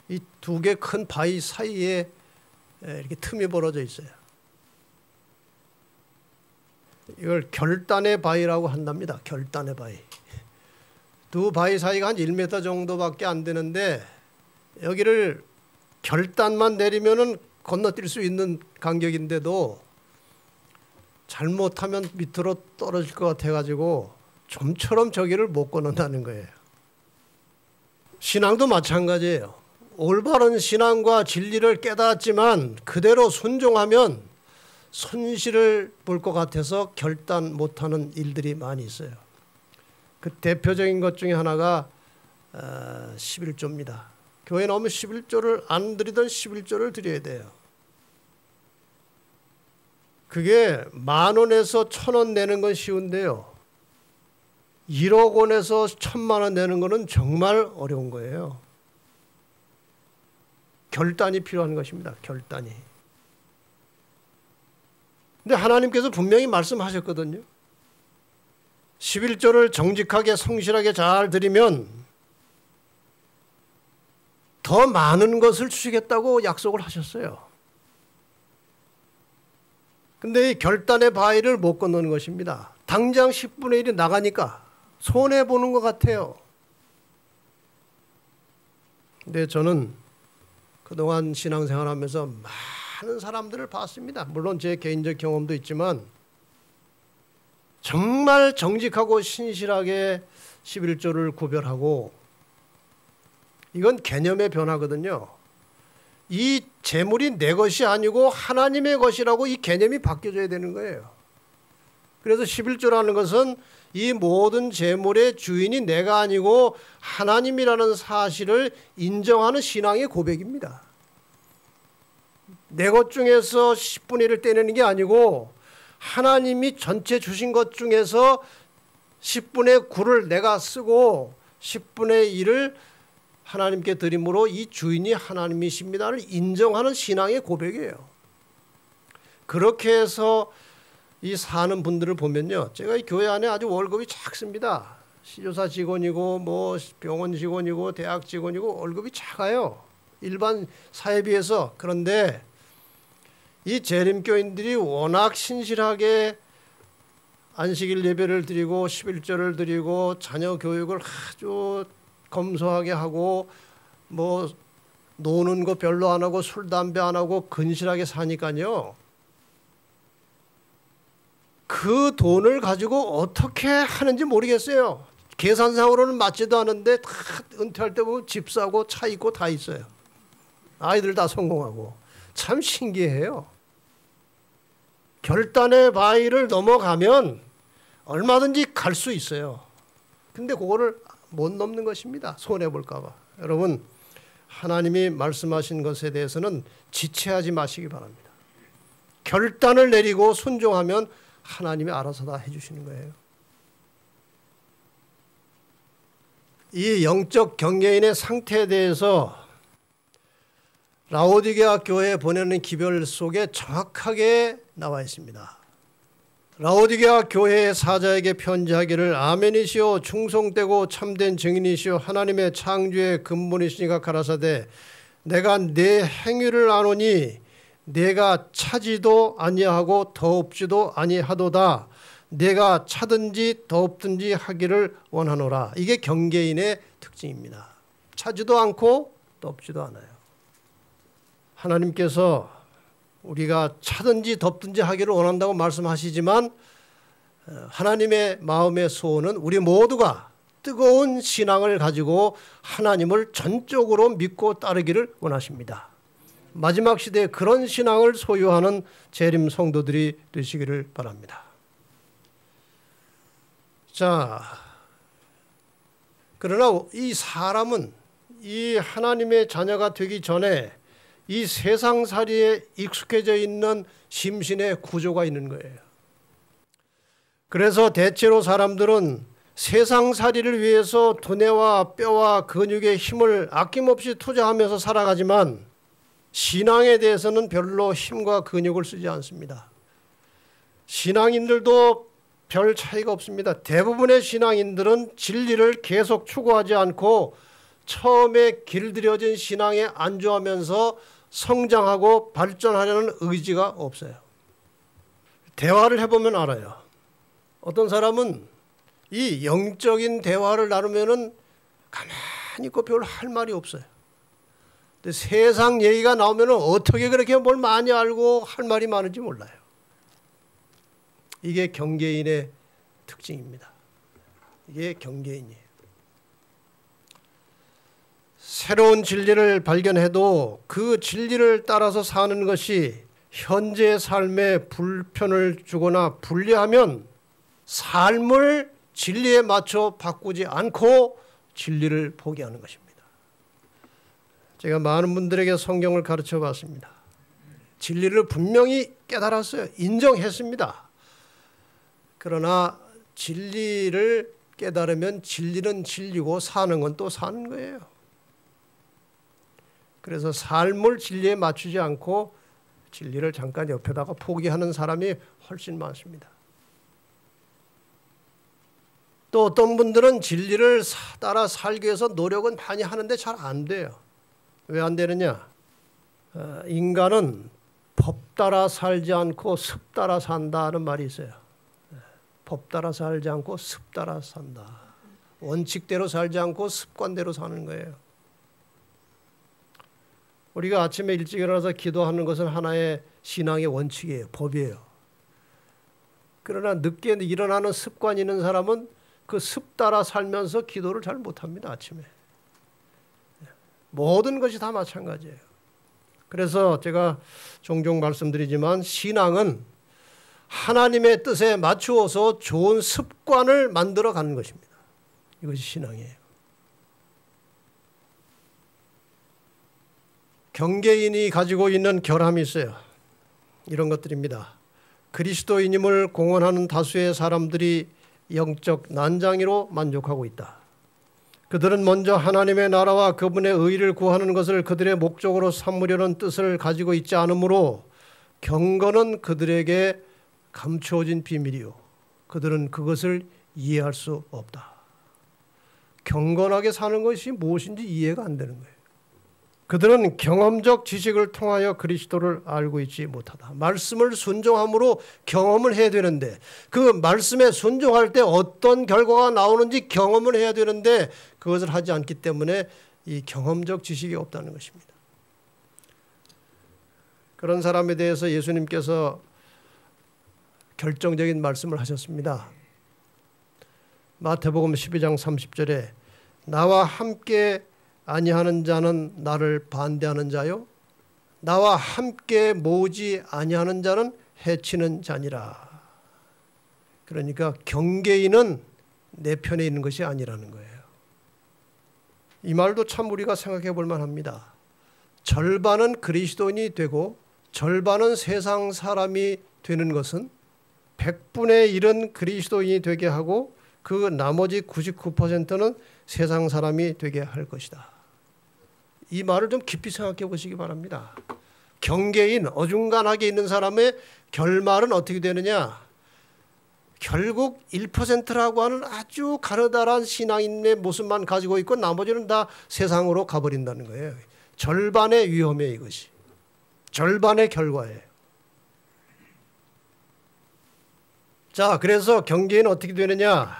이 두 개 큰 바위 사이에 이렇게 틈이 벌어져 있어요. 이걸 결단의 바위라고 한답니다. 결단의 바위. 두 바위 사이가 한 1m 정도밖에 안 되는데 여기를 결단만 내리면은 건너뛸 수 있는 간격인데도 잘못하면 밑으로 떨어질 것 같아가지고 좀처럼 저기를 못 건넌다는 거예요. 신앙도 마찬가지예요. 올바른 신앙과 진리를 깨닫지만 그대로 순종하면 손실을 볼 것 같아서 결단 못하는 일들이 많이 있어요. 그 대표적인 것 중에 하나가 11조입니다. 교회 나오면 11조를 안 드리던 11조를 드려야 돼요. 그게 10,000원에서 1,000원 내는 건 쉬운데요. 1억 원에서 1,000만 원 내는 거는 정말 어려운 거예요. 결단이 필요한 것입니다. 결단이. 근데 하나님께서 분명히 말씀하셨거든요. 11조를 정직하게 성실하게 잘 드리면 더 많은 것을 주시겠다고 약속을 하셨어요. 근데 이 결단의 바위를 못 건너는 것입니다. 당장 10분의 1이 나가니까 손해보는 것 같아요. 근데 저는 그동안 신앙생활하면서 많은 사람들을 봤습니다. 물론 제 개인적 경험도 있지만 정말 정직하고 신실하게 11조를 구별하고, 이건 개념의 변화거든요. 이 재물이 내 것이 아니고 하나님의 것이라고 이 개념이 바뀌어져야 되는 거예요. 그래서 11조라는 것은 이 모든 재물의 주인이 내가 아니고 하나님이라는 사실을 인정하는 신앙의 고백입니다. 내 것 중에서 10분의 1을 떼내는 게 아니고 하나님이 전체 주신 것 중에서 10분의 9를 내가 쓰고 10분의 1을 하나님께 드림으로 이 주인이 하나님이십니다를 인정하는 신앙의 고백이에요. 그렇게 해서 이 사는 분들을 보면요, 제가 이 교회 안에 아주 월급이 작습니다. 시조사 직원이고 뭐 병원 직원이고 대학 직원이고 월급이 작아요. 일반 사회에 비해서. 그런데 이 재림교인들이 워낙 신실하게 안식일 예배를 드리고 11조를 드리고 자녀 교육을 아주 검소하게 하고 뭐 노는 거 별로 안 하고 술 담배 안 하고 근실하게 사니까요, 그 돈을 가지고 어떻게 하는지 모르겠어요. 계산상으로는 맞지도 않은데 다 은퇴할 때 보면 집 사고 차 있고 다 있어요. 아이들 다 성공하고. 참 신기해요. 결단의 바위를 넘어가면 얼마든지 갈 수 있어요. 근데 그거를 못 넘는 것입니다. 손해볼까 봐. 여러분, 하나님이 말씀하신 것에 대해서는 지체하지 마시기 바랍니다. 결단을 내리고 순종하면 하나님이 알아서 다 해주시는 거예요. 이 영적 경계인의 상태에 대해서 라오디게아 교회에 보내는 기별 속에 정확하게 나와 있습니다. 라오디게아 교회의 사자에게 편지하기를, 아멘이시오 충성되고 참된 증인이시오 하나님의 창조의 근본이시니가 가라사대, 내가 내 행위를 아노니 내가 차지도 아니하고 더없지도 아니하도다. 내가 차든지 더없든지 하기를 원하노라. 이게 경계인의 특징입니다. 차지도 않고 더없지도 않아요. 하나님께서 우리가 차든지 덥든지 하기를 원한다고 말씀하시지만 하나님의 마음의 소원은 우리 모두가 뜨거운 신앙을 가지고 하나님을 전적으로 믿고 따르기를 원하십니다. 마지막 시대에 그런 신앙을 소유하는 재림 성도들이 되시기를 바랍니다. 자, 그러나 이 사람은, 이 하나님의 자녀가 되기 전에 이 세상살이에 익숙해져 있는 심신의 구조가 있는 거예요. 그래서 대체로 사람들은 세상살이를 위해서 두뇌와 뼈와 근육의 힘을 아낌없이 투자하면서 살아가지만 신앙에 대해서는 별로 힘과 근육을 쓰지 않습니다. 신앙인들도 별 차이가 없습니다. 대부분의 신앙인들은 진리를 계속 추구하지 않고 처음에 길들여진 신앙에 안주하면서 성장하고 발전하려는 의지가 없어요. 대화를 해보면 알아요. 어떤 사람은 이 영적인 대화를 나누면은 가만히 있고 별 할 말이 없어요. 근데 세상 얘기가 나오면은 어떻게 그렇게 뭘 많이 알고 할 말이 많은지 몰라요. 이게 경계인의 특징입니다. 이게 경계인이에요. 새로운 진리를 발견해도 그 진리를 따라서 사는 것이 현재 삶에 불편을 주거나 불리하면 삶을 진리에 맞춰 바꾸지 않고 진리를 포기하는 것입니다. 제가 많은 분들에게 성경을 가르쳐 봤습니다. 진리를 분명히 깨달았어요. 인정했습니다. 그러나 진리를 깨달으면 진리는 진리고 사는 건 또 사는 거예요. 그래서 삶을 진리에 맞추지 않고 진리를 잠깐 옆에다가 포기하는 사람이 훨씬 많습니다. 또 어떤 분들은 진리를 따라 살기 위해서 노력은 많이 하는데 잘 안 돼요. 왜 안 되느냐? 인간은 법 따라 살지 않고 습 따라 산다는 말이 있어요. 법 따라 살지 않고 습 따라 산다. 원칙대로 살지 않고 습관대로 사는 거예요. 우리가 아침에 일찍 일어나서 기도하는 것은 하나의 신앙의 원칙이에요. 법이에요. 그러나 늦게 일어나는 습관이 있는 사람은 그 습 따라 살면서 기도를 잘 못합니다. 아침에. 모든 것이 다 마찬가지예요. 그래서 제가 종종 말씀드리지만 신앙은 하나님의 뜻에 맞추어서 좋은 습관을 만들어가는 것입니다. 이것이 신앙이에요. 경계인이 가지고 있는 결함이 있어요. 이런 것들입니다. 그리스도인임을 공언하는 다수의 사람들이 영적 난장이로 만족하고 있다. 그들은 먼저 하나님의 나라와 그분의 의를 구하는 것을 그들의 목적으로 삼으려는 뜻을 가지고 있지 않으므로 경건은 그들에게 감추어진 비밀이요. 그들은 그것을 이해할 수 없다. 경건하게 사는 것이 무엇인지 이해가 안 되는 거예요. 그들은 경험적 지식을 통하여 그리스도를 알고 있지 못하다. 말씀을 순종함으로 경험을 해야 되는데 그 말씀에 순종할 때 어떤 결과가 나오는지 경험을 해야 되는데 그것을 하지 않기 때문에 이 경험적 지식이 없다는 것입니다. 그런 사람에 대해서 예수님께서 결정적인 말씀을 하셨습니다. 마태복음 12장 30절에 나와 함께 아니하는 자는 나를 반대하는 자요 나와 함께 모으지 아니하는 자는 해치는 자니라. 그러니까 경계인은 내 편에 있는 것이 아니라는 거예요. 이 말도 참 우리가 생각해 볼 만합니다. 절반은 그리스도인이 되고 절반은 세상 사람이 되는 것은 100분의 1은 그리스도인이 되게 하고 그 나머지 99%는 세상 사람이 되게 할 것이다. 이 말을 좀 깊이 생각해 보시기 바랍니다. 경계인, 어중간하게 있는 사람의 결말은 어떻게 되느냐? 결국 1%라고 하는 아주 가느다란 신앙인의 모습만 가지고 있고 나머지는 다 세상으로 가버린다는 거예요. 절반의 위험이에요, 이것이. 절반의 결과예요. 자, 그래서 경계인은 어떻게 되느냐?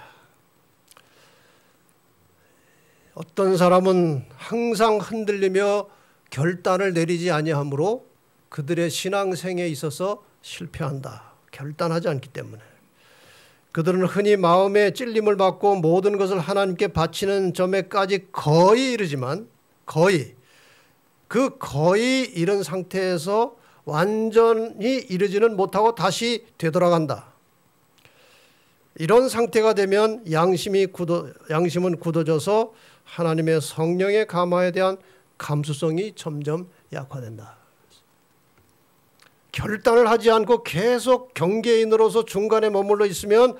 어떤 사람은 항상 흔들리며 결단을 내리지 아니하므로 그들의 신앙생에 있어서 실패한다. 결단하지 않기 때문에. 그들은 흔히 마음에 찔림을 받고 모든 것을 하나님께 바치는 점에까지 거의 이르지만 거의 이른 상태에서 완전히 이르지는 못하고 다시 되돌아간다. 이런 상태가 되면 양심은 굳어져서 하나님의 성령의 감화에 대한 감수성이 점점 약화된다. 결단을 하지 않고 계속 경계인으로서 중간에 머물러 있으면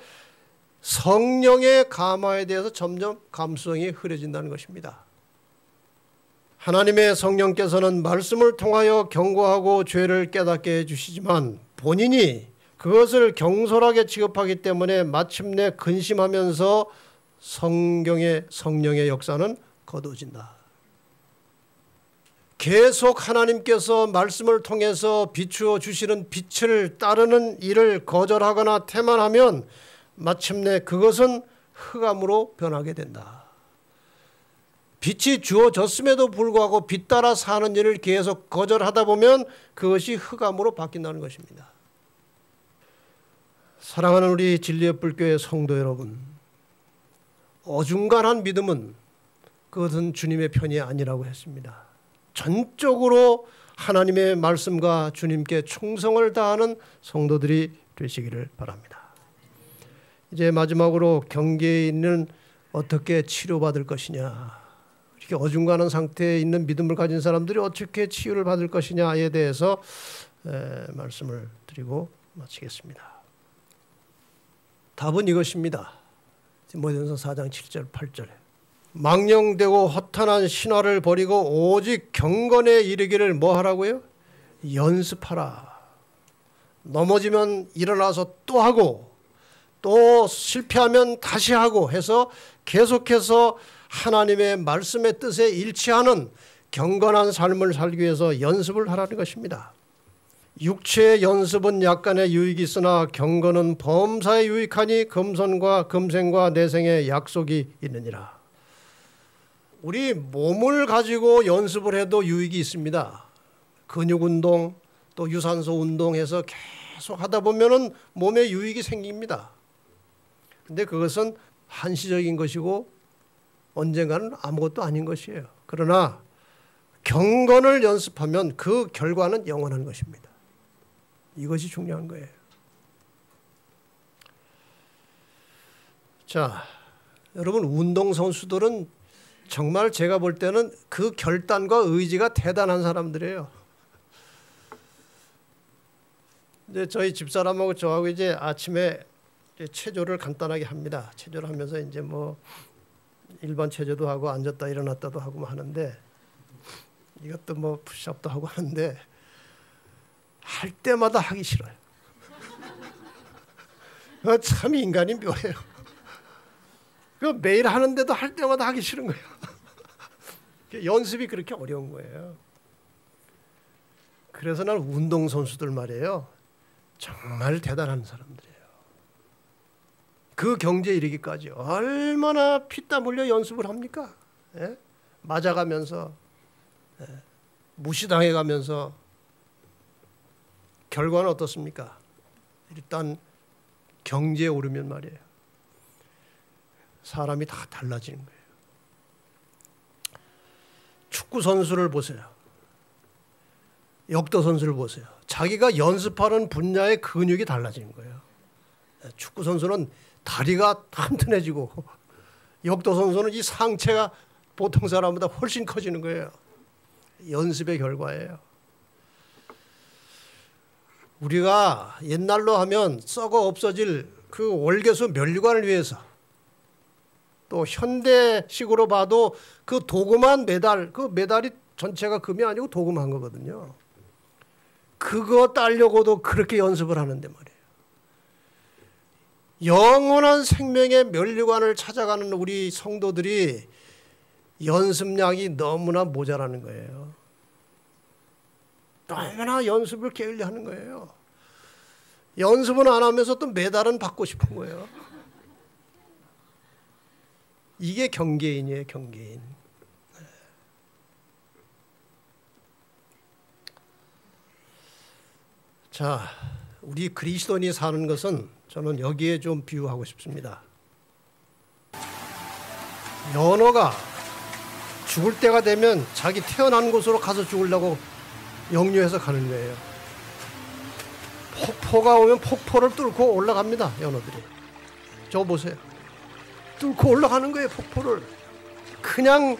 성령의 감화에 대해서 점점 감수성이 흐려진다는 것입니다. 하나님의 성령께서는 말씀을 통하여 경고하고 죄를 깨닫게 해주시지만 본인이 그것을 경솔하게 취급하기 때문에 마침내 근심하면서 성령의 역사는 거두어진다. 계속 하나님께서 말씀을 통해서 비추어 주시는 빛을 따르는 일을 거절하거나 태만하면 마침내 그것은 흑암으로 변하게 된다. 빛이 주어졌음에도 불구하고 빛 따라 사는 일을 계속 거절하다 보면 그것이 흑암으로 바뀐다는 것입니다. 사랑하는 우리 진리의 불교의 성도 여러분, 어중간한 믿음은 그것은 주님의 편이 아니라고 했습니다. 전적으로 하나님의 말씀과 주님께 충성을 다하는 성도들이 되시기를 바랍니다. 이제 마지막으로 경계인은 어떻게 치료받을 것이냐, 이렇게 어중간한 상태에 있는 믿음을 가진 사람들이 어떻게 치유를 받을 것이냐에 대해서 말씀을 드리고 마치겠습니다. 답은 이것입니다. 디모데전서 4장 7절 8절에 망령되고 허탄한 신화를 버리고 오직 경건에 이르기를 뭐 하라고요? 연습하라. 넘어지면 일어나서 또 하고 또 실패하면 다시 하고 해서 계속해서 하나님의 말씀의 뜻에 일치하는 경건한 삶을 살기 위해서 연습을 하라는 것입니다. 육체의 연습은 약간의 유익이 있으나 경건은 범사에 유익하니 금생과 내생에 약속이 있느니라. 우리 몸을 가지고 연습을 해도 유익이 있습니다. 근육운동 또 유산소 운동해서 계속 하다 보면은 몸에 유익이 생깁니다. 근데 그것은 한시적인 것이고 언젠가는 아무것도 아닌 것이에요. 그러나 경건을 연습하면 그 결과는 영원한 것입니다. 이것이 중요한 거예요. 자, 여러분 운동선수들은 정말 제가 볼 때는 그 결단과 의지가 대단한 사람들이에요. 이제 저희 집사람하고 저하고 이제 아침에 체조를 간단하게 합니다. 체조를 하면서 이제 뭐 일반 체조도 하고 앉았다 일어났다도 하고 하는데 이것도 뭐 푸시업도 하고 하는데 할 때마다 하기 싫어요. 참 인간이 묘해요. 매일 하는데도 할 때마다 하기 싫은 거예요. 연습이 그렇게 어려운 거예요. 그래서 난 운동선수들 말이에요. 정말 대단한 사람들이에요. 그 경지에 이르기까지 얼마나 피땀 흘려 연습을 합니까? 예? 맞아가면서 무시당해가면서 결과는 어떻습니까? 일단 경지에 오르면 말이에요. 사람이 다 달라지는 거예요. 축구 선수를 보세요. 역도 선수를 보세요. 자기가 연습하는 분야의 근육이 달라지는 거예요. 축구 선수는 다리가 튼튼해지고 역도 선수는 이 상체가 보통 사람보다 훨씬 커지는 거예요. 연습의 결과예요. 우리가 옛날로 하면 썩어 없어질 그 월계수 면류관을 위해서 또 현대식으로 봐도 그 도금한 메달, 그 메달이 전체가 금이 아니고 도금한 거거든요. 그거 따려고도 그렇게 연습을 하는데 말이에요. 영원한 생명의 면류관을 찾아가는 우리 성도들이 연습량이 너무나 모자라는 거예요. 너무나 연습을 게을리 하는 거예요. 연습은 안 하면서 또 메달은 받고 싶은 거예요. 이게 경계인이에요, 경계인. 자, 우리 그리스도인이 사는 것은 저는 여기에 좀 비유하고 싶습니다. 연어가 죽을 때가 되면 자기 태어난 곳으로 가서 죽으려고 역류해서 가는 거예요. 폭포가 오면 폭포를 뚫고 올라갑니다, 연어들이. 저거 보세요. 뚫고 올라가는 거예요, 폭포를. 그냥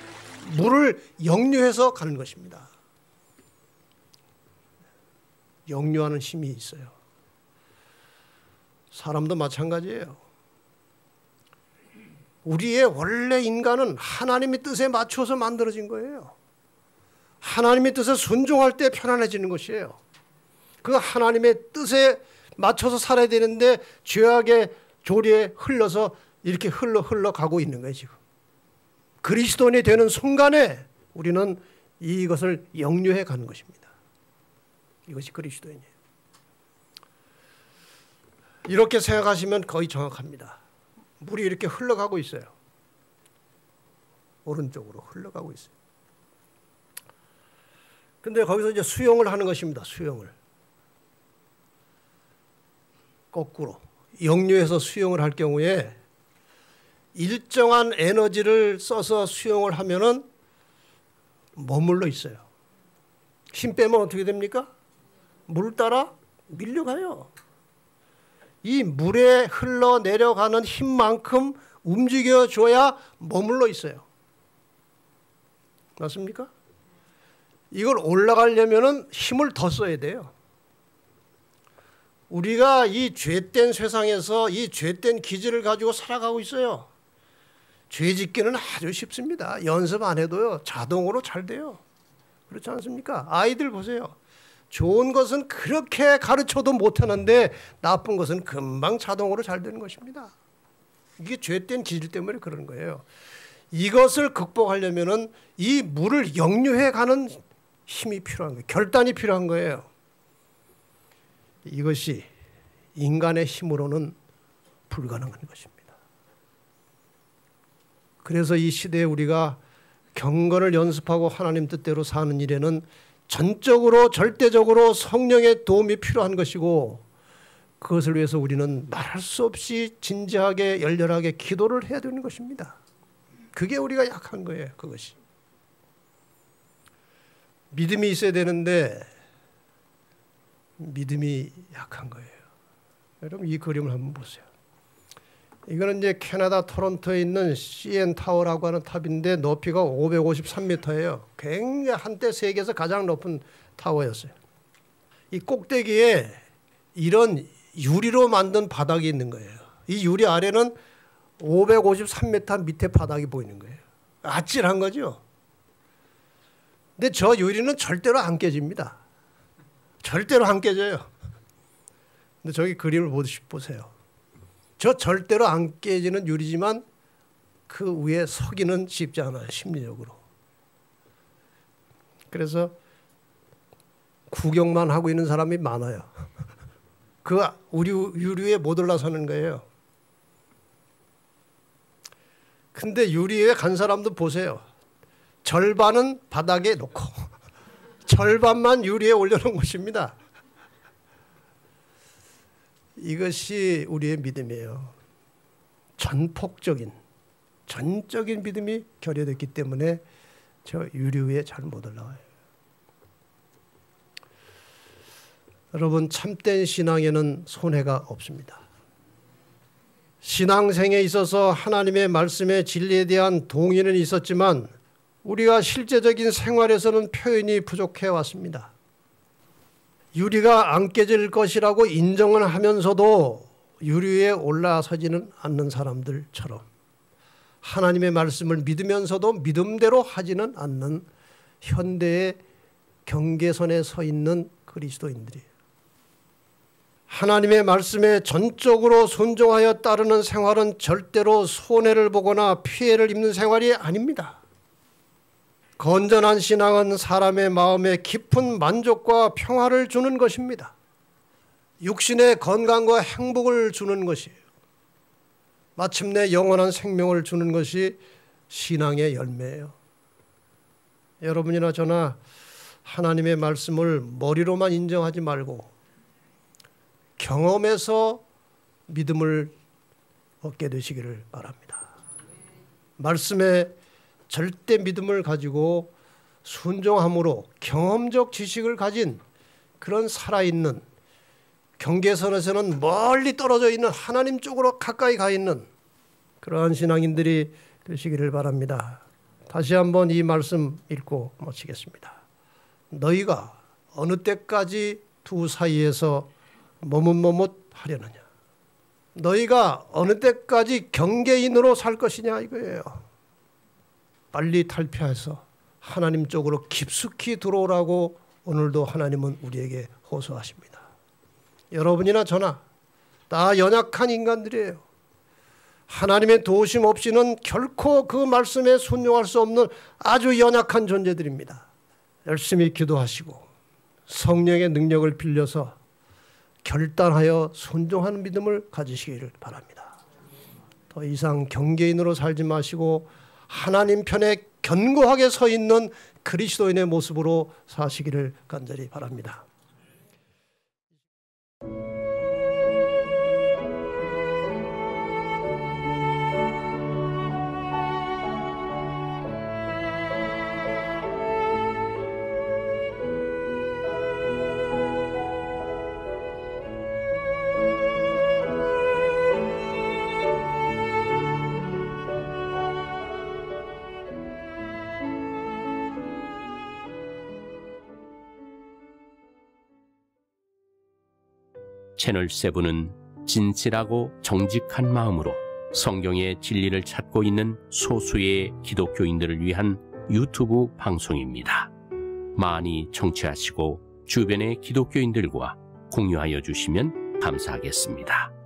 물을 역류해서 가는 것입니다. 역류하는 힘이 있어요. 사람도 마찬가지예요. 우리의 원래 인간은 하나님의 뜻에 맞춰서 만들어진 거예요. 하나님의 뜻에 순종할 때 편안해지는 것이에요. 그 하나님의 뜻에 맞춰서 살아야 되는데 죄악의 조리에 흘러서 이렇게 흘러가고 있는 거예요, 지금. 그리스도인이 되는 순간에 우리는 이것을 역류해 가는 것입니다. 이것이 그리스도인이에요. 이렇게 생각하시면 거의 정확합니다. 물이 이렇게 흘러가고 있어요. 오른쪽으로 흘러가고 있어요. 근데 거기서 이제 수용을 하는 것입니다. 수용을. 거꾸로. 역류해서 수용을 할 경우에 일정한 에너지를 써서 수용을 하면은 머물러 있어요. 힘 빼면 어떻게 됩니까? 물 따라 밀려가요. 이 물에 흘러내려가는 힘만큼 움직여줘야 머물러 있어요. 맞습니까? 이걸 올라가려면 힘을 더 써야 돼요. 우리가 이 죄된 세상에서 이 죄된 기질을 가지고 살아가고 있어요. 죄 짓기는 아주 쉽습니다. 연습 안 해도요, 자동으로 잘 돼요. 그렇지 않습니까? 아이들 보세요. 좋은 것은 그렇게 가르쳐도 못하는데 나쁜 것은 금방 자동으로 잘 되는 것입니다. 이게 죄된 기질 때문에 그러는 거예요. 이것을 극복하려면은 이 물을 역류해 가는 힘이 필요한 거예요. 결단이 필요한 거예요. 이것이 인간의 힘으로는 불가능한 것입니다. 그래서 이 시대에 우리가 경건을 연습하고 하나님 뜻대로 사는 일에는 전적으로 절대적으로 성령의 도움이 필요한 것이고, 그것을 위해서 우리는 말할 수 없이 진지하게 열렬하게 기도를 해야 되는 것입니다. 그게 우리가 약한 거예요. 그것이. 믿음이 있어야 되는데 믿음이 약한 거예요. 여러분 이 그림을 한번 보세요. 이거는 이제 캐나다 토론토에 있는 CN 타워라고 하는 탑인데 높이가 553m예요. 굉장히 한때 세계에서 가장 높은 타워였어요. 이 꼭대기에 이런 유리로 만든 바닥이 있는 거예요. 이 유리 아래는 553m 밑에 바닥이 보이는 거예요. 아찔한 거죠. 근데 저 유리는 절대로 안 깨집니다. 절대로 안 깨져요. 근데 저기 그림을 보세요. 저 절대로 안 깨지는 유리지만 그 위에 서기는 쉽지 않아요. 심리적으로. 그래서 구경만 하고 있는 사람이 많아요. 그 유리 위에 못 올라서는 거예요. 근데 유리 위에 간 사람도 보세요. 절반은 바닥에 놓고 절반만 유리에 올려놓은 것입니다. 이것이 우리의 믿음이에요. 전적인 믿음이 결여됐기 때문에 저 유리 위에 잘 못 올라와요. 여러분 참된 신앙에는 손해가 없습니다. 신앙생에 있어서 하나님의 말씀의 진리에 대한 동의는 있었지만 우리가 실제적인 생활에서는 표현이 부족해 왔습니다. 유리가 안 깨질 것이라고 인정을 하면서도 유리 위에 올라서지는 않는 사람들처럼 하나님의 말씀을 믿으면서도 믿음대로 하지는 않는 현대의 경계선에 서 있는 그리스도인들이에요. 하나님의 말씀에 전적으로 순종하여 따르는 생활은 절대로 손해를 보거나 피해를 입는 생활이 아닙니다. 건전한 신앙은 사람의 마음에 깊은 만족과 평화를 주는 것입니다. 육신의 건강과 행복을 주는 것이에요. 마침내 영원한 생명을 주는 것이 신앙의 열매예요. 여러분이나 저나 하나님의 말씀을 머리로만 인정하지 말고 경험에서 믿음을 얻게 되시기를 바랍니다. 말씀에 절대 믿음을 가지고 순종함으로 경험적 지식을 가진 그런 살아있는 경계선에서는 멀리 떨어져 있는 하나님 쪽으로 가까이 가 있는 그러한 신앙인들이 되시기를 바랍니다. 다시 한번 이 말씀 읽고 마치겠습니다. 너희가 어느 때까지 두 사이에서 머뭇머뭇하려느냐? 너희가 어느 때까지 경계인으로 살 것이냐 이거예요. 빨리 탈피해서 하나님 쪽으로 깊숙이 들어오라고 오늘도 하나님은 우리에게 호소하십니다. 여러분이나 저나 다 연약한 인간들이에요. 하나님의 도우심 없이는 결코 그 말씀에 순종할 수 없는 아주 연약한 존재들입니다. 열심히 기도하시고 성령의 능력을 빌려서 결단하여 순종하는 믿음을 가지시기를 바랍니다. 더 이상 경계인으로 살지 마시고 하나님 편에 견고하게 서 있는 그리스도인의 모습으로 사시기를 간절히 바랍니다. 채널7은 진실하고 정직한 마음으로 성경의 진리를 찾고 있는 소수의 기독교인들을 위한 유튜브 방송입니다. 많이 청취하시고 주변의 기독교인들과 공유하여 주시면 감사하겠습니다.